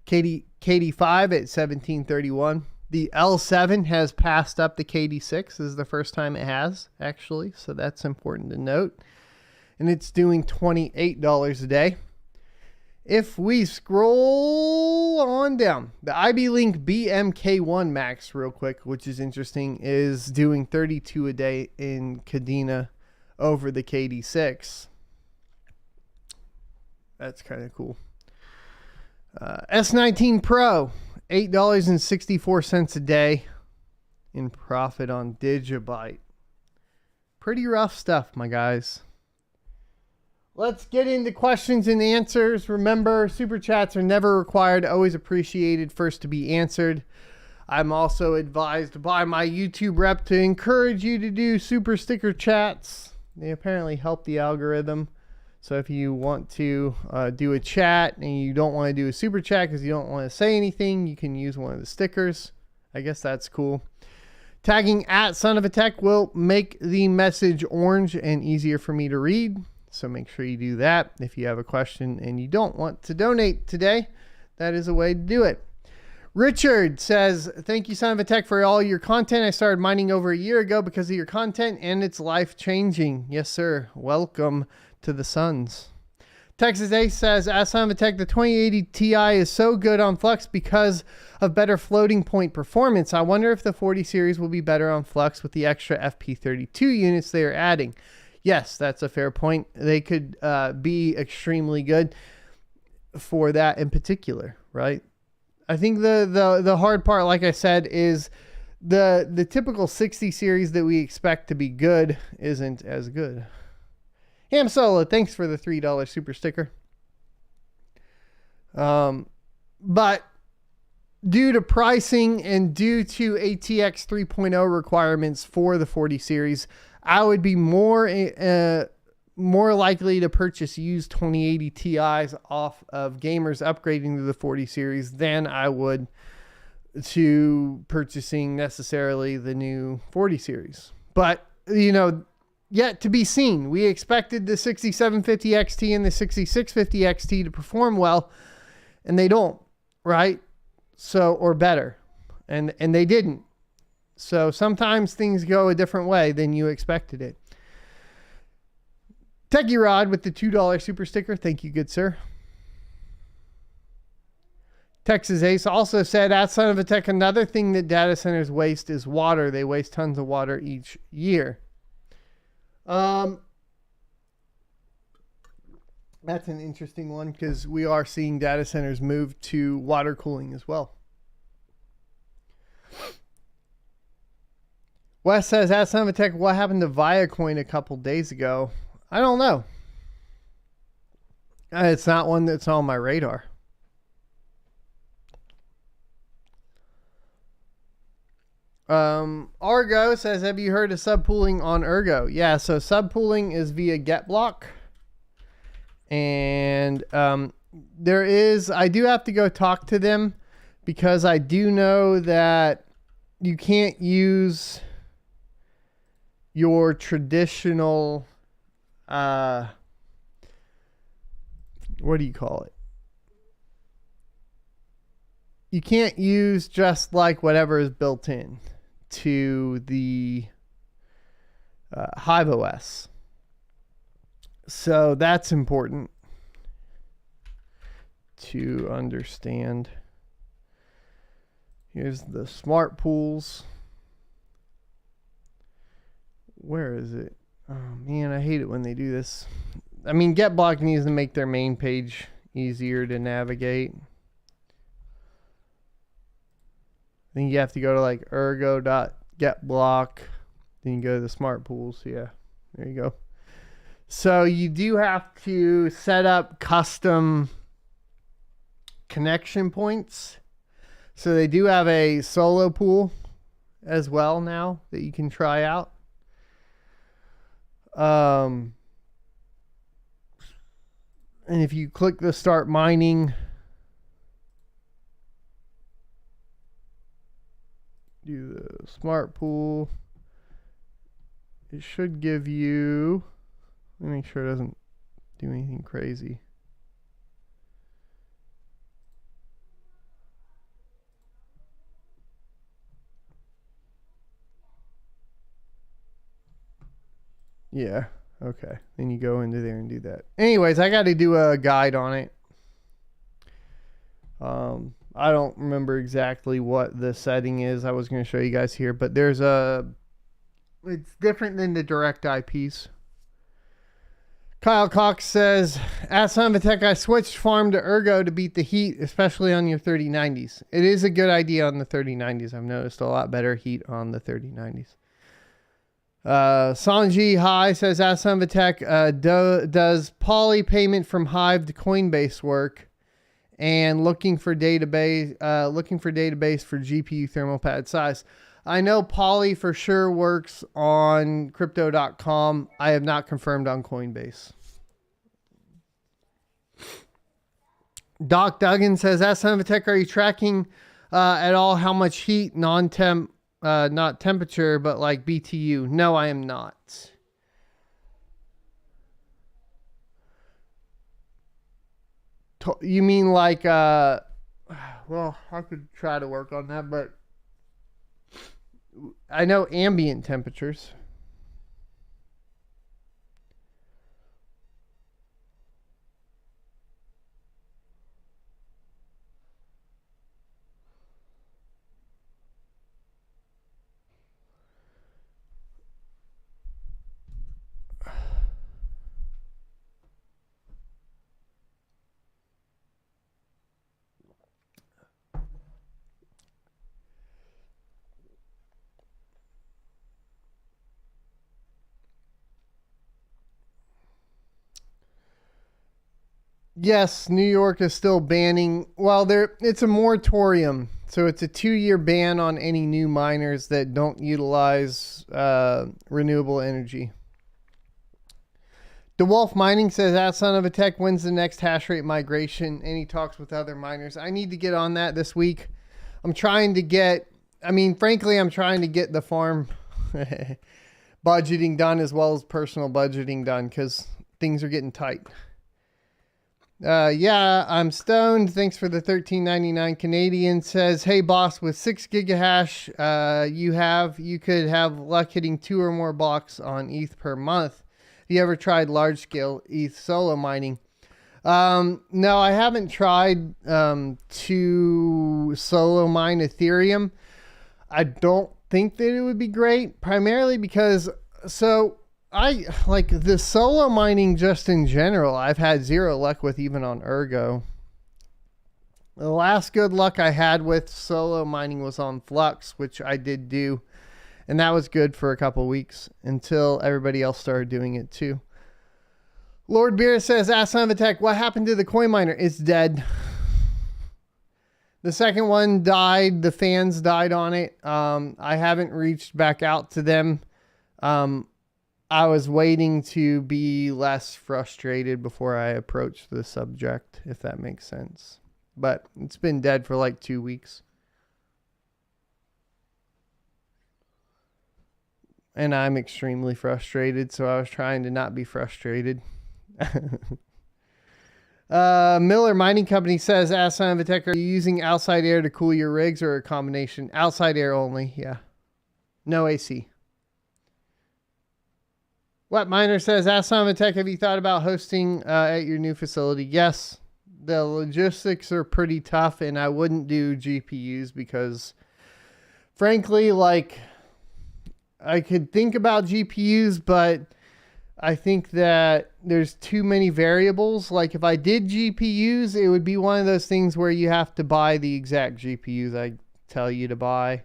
[SPEAKER 1] KD5 at $17.31. The L7 has passed up the KD6. This is the first time it has, actually. So that's important to note. And it's doing $28 a day. If we scroll on down, the IB Link BMK1 Max real quick, which is interesting, is doing 32 a day in Kadena over the KD6. That's kind of cool. S19 Pro, $8.64 a day in profit on Digibyte. Pretty rough stuff, my guys. Let's get into questions and answers. Remember, super chats are never required, always appreciated, first to be answered. I'm also advised by my YouTube rep to encourage you to do super sticker chats. They apparently help the algorithm. So if you want to do a chat and you don't want to do a super chat because you don't want to say anything, you can use one of the stickers. I guess that's cool. Tagging at Son of a Tech will make the message orange and easier for me to read. So make sure you do that. If you have a question and you don't want to donate today, that is a way to do it. Richard says, thank you, Son of a Tech, for all your content. I started mining over a year ago because of your content, and it's life-changing. Yes, sir. Welcome to the Suns. Texas Ace says, as Tech, the 2080 Ti is so good on Flux because of better floating point performance. I wonder if the 40 series will be better on Flux with the extra FP32 units they are adding. Yes, that's a fair point. They could be extremely good for that in particular, right? I think the hard part, like I said, is the typical 60 series that we expect to be good isn't as good. Ham Solo, thanks for the $3 super sticker. But due to pricing and due to ATX 3.0 requirements for the 40 series, I would be more likely to purchase used 2080 Ti's off of gamers upgrading to the 40 series than I would to purchasing necessarily the new 40 series. But, you know, yet to be seen. We expected the 6750 XT and the 6650 XT to perform well, and they don't, right? So, or better. And they didn't. So sometimes things go a different way than you expected it. Techie Rod with the $2 super sticker. Thank you, good sir. Texas Ace also said, at Son of a Tech, another thing that data centers waste is water. They waste tons of water each year. That's an interesting one because we are seeing data centers move to water cooling as well. Wes says, at Son of a Tech, what happened to Viacoin a couple days ago? I don't know. It's not one that's on my radar. Argo says, have you heard of subpooling on Ergo? Yeah, so subpooling is via GetBlock. And I do have to go talk to them because I do know that you can't use your traditional, what do you call it? You can't use just like whatever is built in to the Hive OS. So that's important to understand. Here's the smart pools. Where is it? Oh man, I hate it when they do this. I mean, GetBlock needs to make their main page easier to navigate. I think you have to go to like ergo.getblock. Then you go to the smart pools. Yeah, there you go. So you do have to set up custom connection points. So they do have a solo pool as well now that you can try out. And if you click the start mining, do the smart pool, it should give you, let me make sure it doesn't do anything crazy. Yeah, okay. Then you go into there and do that. Anyways, I got to do a guide on it. I don't remember exactly what the setting is. I was going to show you guys here, but there's it's different than the direct IPs. Kyle Cox says, at Son of a Tech, I switched farm to Ergo to beat the heat, especially on your 3090s. It is a good idea on the 3090s. I've noticed a lot better heat on the 3090s. Sanji High says, at Son of a Tech, does poly payment from Hive to Coinbase work? And looking for database for GPU thermal pad size. I know Poly for sure works on crypto.com. I have not confirmed on Coinbase. Doc Duggan says, at Son of a Tech, are you tracking at all how much heat, not temperature, but like BTU? No, I am not. You mean like, well, I could try to work on that, but I know ambient temperatures. Yes, New York is still banning. Well, it's a moratorium. So it's a 2-year ban on any new miners that don't utilize renewable energy. DeWolf Mining says, that son of a tech wins the next hash rate migration. Any talks with other miners? I need to get on that this week. I'm trying to get, frankly, I'm trying to get the farm budgeting done as well as personal budgeting done because things are getting tight. Yeah, I'm stoned. Thanks for the $13.99 Canadian. Says, hey boss, with 6 gigahash you could have luck hitting 2 or more blocks on ETH per month. Have you ever tried large scale ETH solo mining? No, I haven't tried to solo mine Ethereum. I don't think that it would be great, primarily because I like the solo mining just in general. I've had zero luck with, even on Ergo. The last good luck I had with solo mining was on Flux, which I did do. And that was good for a couple weeks until everybody else started doing it too. Lord Beer says, ask Son of a Tech, what happened to the coin miner? It's dead. The second one died. The fans died on it. I haven't reached back out to them. I was waiting to be less frustrated before I approached the subject, if that makes sense. But it's been dead for like 2 weeks. And I'm extremely frustrated, so I was trying to not be frustrated. Miller Mining Company says, ask Son of a Tech, are you using outside air to cool your rigs or a combination? Outside air only, yeah. No AC. What Miner says, ask Son of a Tech, have you thought about hosting at your new facility? Yes. The logistics are pretty tough, and I wouldn't do GPUs because, frankly, like, I could think about GPUs, but I think that there's too many variables. Like if I did GPUs, it would be one of those things where you have to buy the exact GPUs I tell you to buy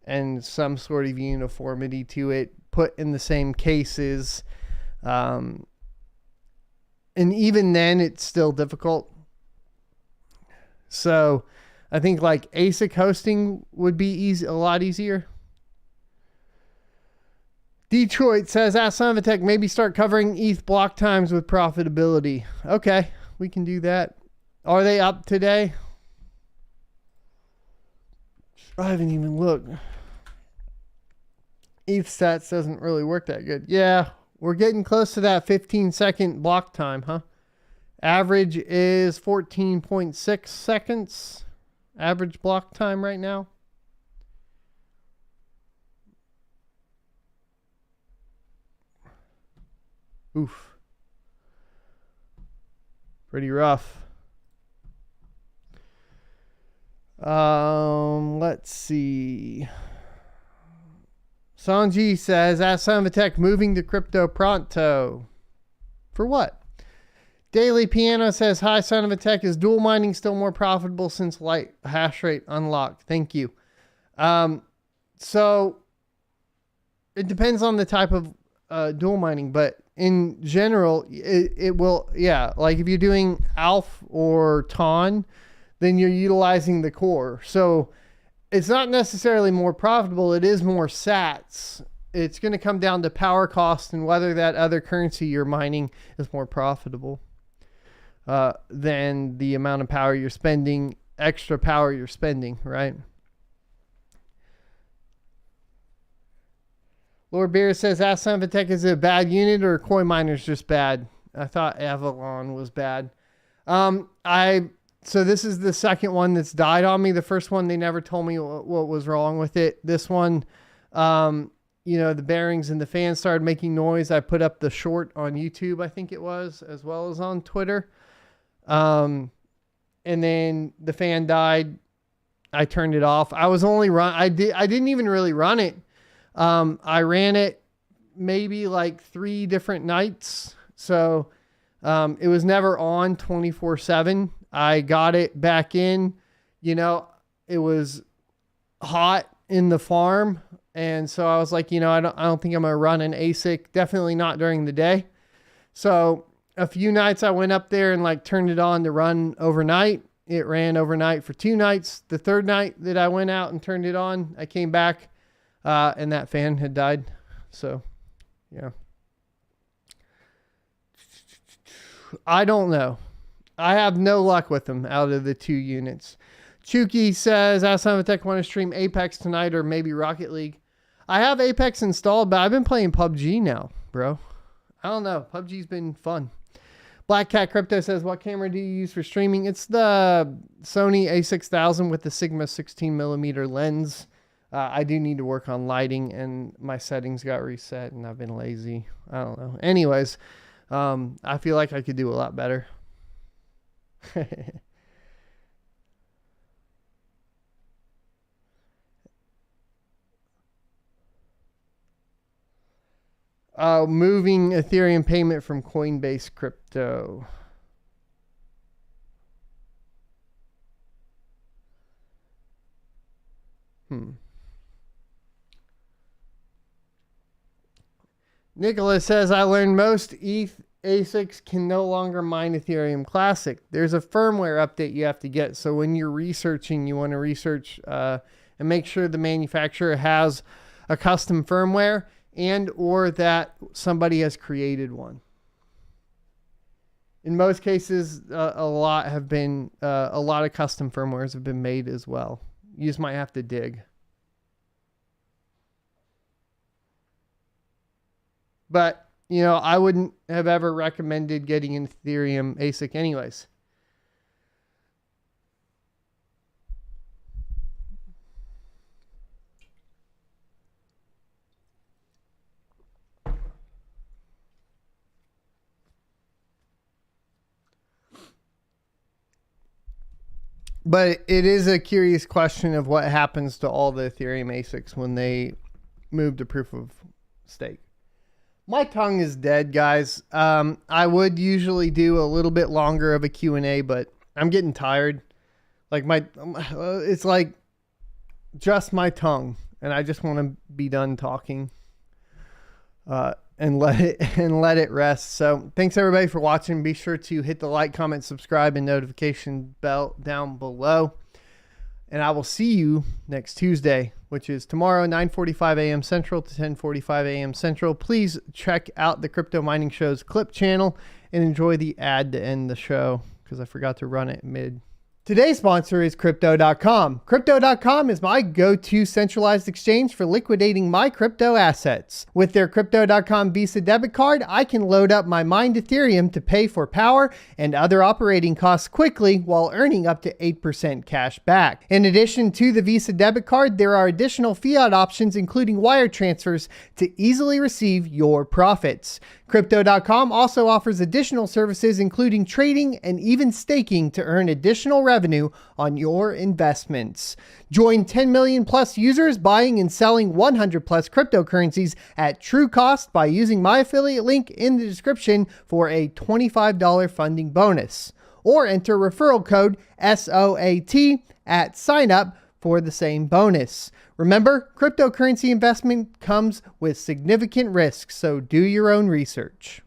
[SPEAKER 1] and some sort of uniformity to it, put in the same cases. And even then it's still difficult. So I think like ASIC hosting would be a lot easier. Detroit says, ask Son of a Tech, maybe start covering ETH block times with profitability. Okay, we can do that. Are they up today? I haven't even looked. ETH stats doesn't really work that good. Yeah, we're getting close to that 15-second block time, huh? Average is 14.6 seconds. Average block time right now. Oof. Pretty rough. Let's see. Sanji says, ask Son of a Tech, moving to crypto pronto. For what? Daily Piano says, hi Son of a Tech, is dual mining still more profitable since light hash rate unlocked? Thank you. So it depends on the type of dual mining, but in general, it will, yeah, like if you're doing ALF or TON, then you're utilizing the core. So it's not necessarily more profitable. It is more sats. It's going to come down to power cost and whether that other currency you're mining is more profitable than the amount of power you're spending, extra power you're spending, right? Lord Beer says, ask Son of a Tech, is it a bad unit or coin miners just bad? I thought Avalon was bad. So this is the second one that's died on me. The first one, they never told me what was wrong with it. This one, the bearings and the fan started making noise. I put up the short on YouTube, I think it was, as well as on Twitter. And then the fan died. I turned it off. I didn't even really run it. I ran it maybe like 3 different nights. So, it was never on 24/7. I got it back in, it was hot in the farm. And so I was like, I don't think I'm going to run an ASIC, definitely not during the day. So a few nights I went up there and like turned it on to run overnight. It ran overnight for 2 nights. The third night that I went out and turned it on, I came back and that fan had died. So, yeah. I don't know. I have no luck with them out of the 2 units. Chuki says, Ask Tech, want to stream Apex tonight or maybe Rocket League? I have Apex installed, but I've been playing PUBG now, bro. I don't know. PUBG's been fun. Black Cat Crypto says, what camera do you use for streaming? It's the Sony a6000 with the Sigma 16mm lens. I do need to work on lighting, and my settings got reset, and I've been lazy. I don't know. Anyways, I feel like I could do a lot better. Moving Ethereum payment from Coinbase Crypto. Nicholas says, I learned most ETH ASICs can no longer mine Ethereum Classic. There's a firmware update you have to get. So when you're researching, you want to research and make sure the manufacturer has a custom firmware and or that somebody has created one. In most cases, a lot of custom firmwares have been made as well. You just might have to dig. But, you know, I wouldn't have ever recommended getting an Ethereum ASIC anyways. But it is a curious question of what happens to all the Ethereum ASICs when they move to proof of stake. My tongue is dead, guys. I would usually do a little bit longer of a Q&A, but I'm getting tired. Like it's like just my tongue, and I just want to be done talking. And let it rest. So thanks everybody for watching. Be sure to hit the like, comment, subscribe, and notification bell down below. And I will see you next Tuesday, which is tomorrow, 9:45 a.m. Central to 10:45 a.m. Central. Please check out the Crypto Mining Show's clip channel and enjoy the ad to end the show because I forgot to run it mid. Today's sponsor is Crypto.com. Crypto.com is my go-to centralized exchange for liquidating my crypto assets. With their Crypto.com Visa debit card, I can load up my mined Ethereum to pay for power and other operating costs quickly while earning up to 8% cash back. In addition to the Visa debit card, there are additional fiat options including wire transfers to easily receive your profits. Crypto.com also offers additional services including trading and even staking to earn additional revenue on your investments. Join 10 million plus users buying and selling 100 plus cryptocurrencies at true cost by using my affiliate link in the description for a $25 funding bonus. Or enter referral code SOAT at sign up for the same bonus. Remember, cryptocurrency investment comes with significant risks, so do your own research.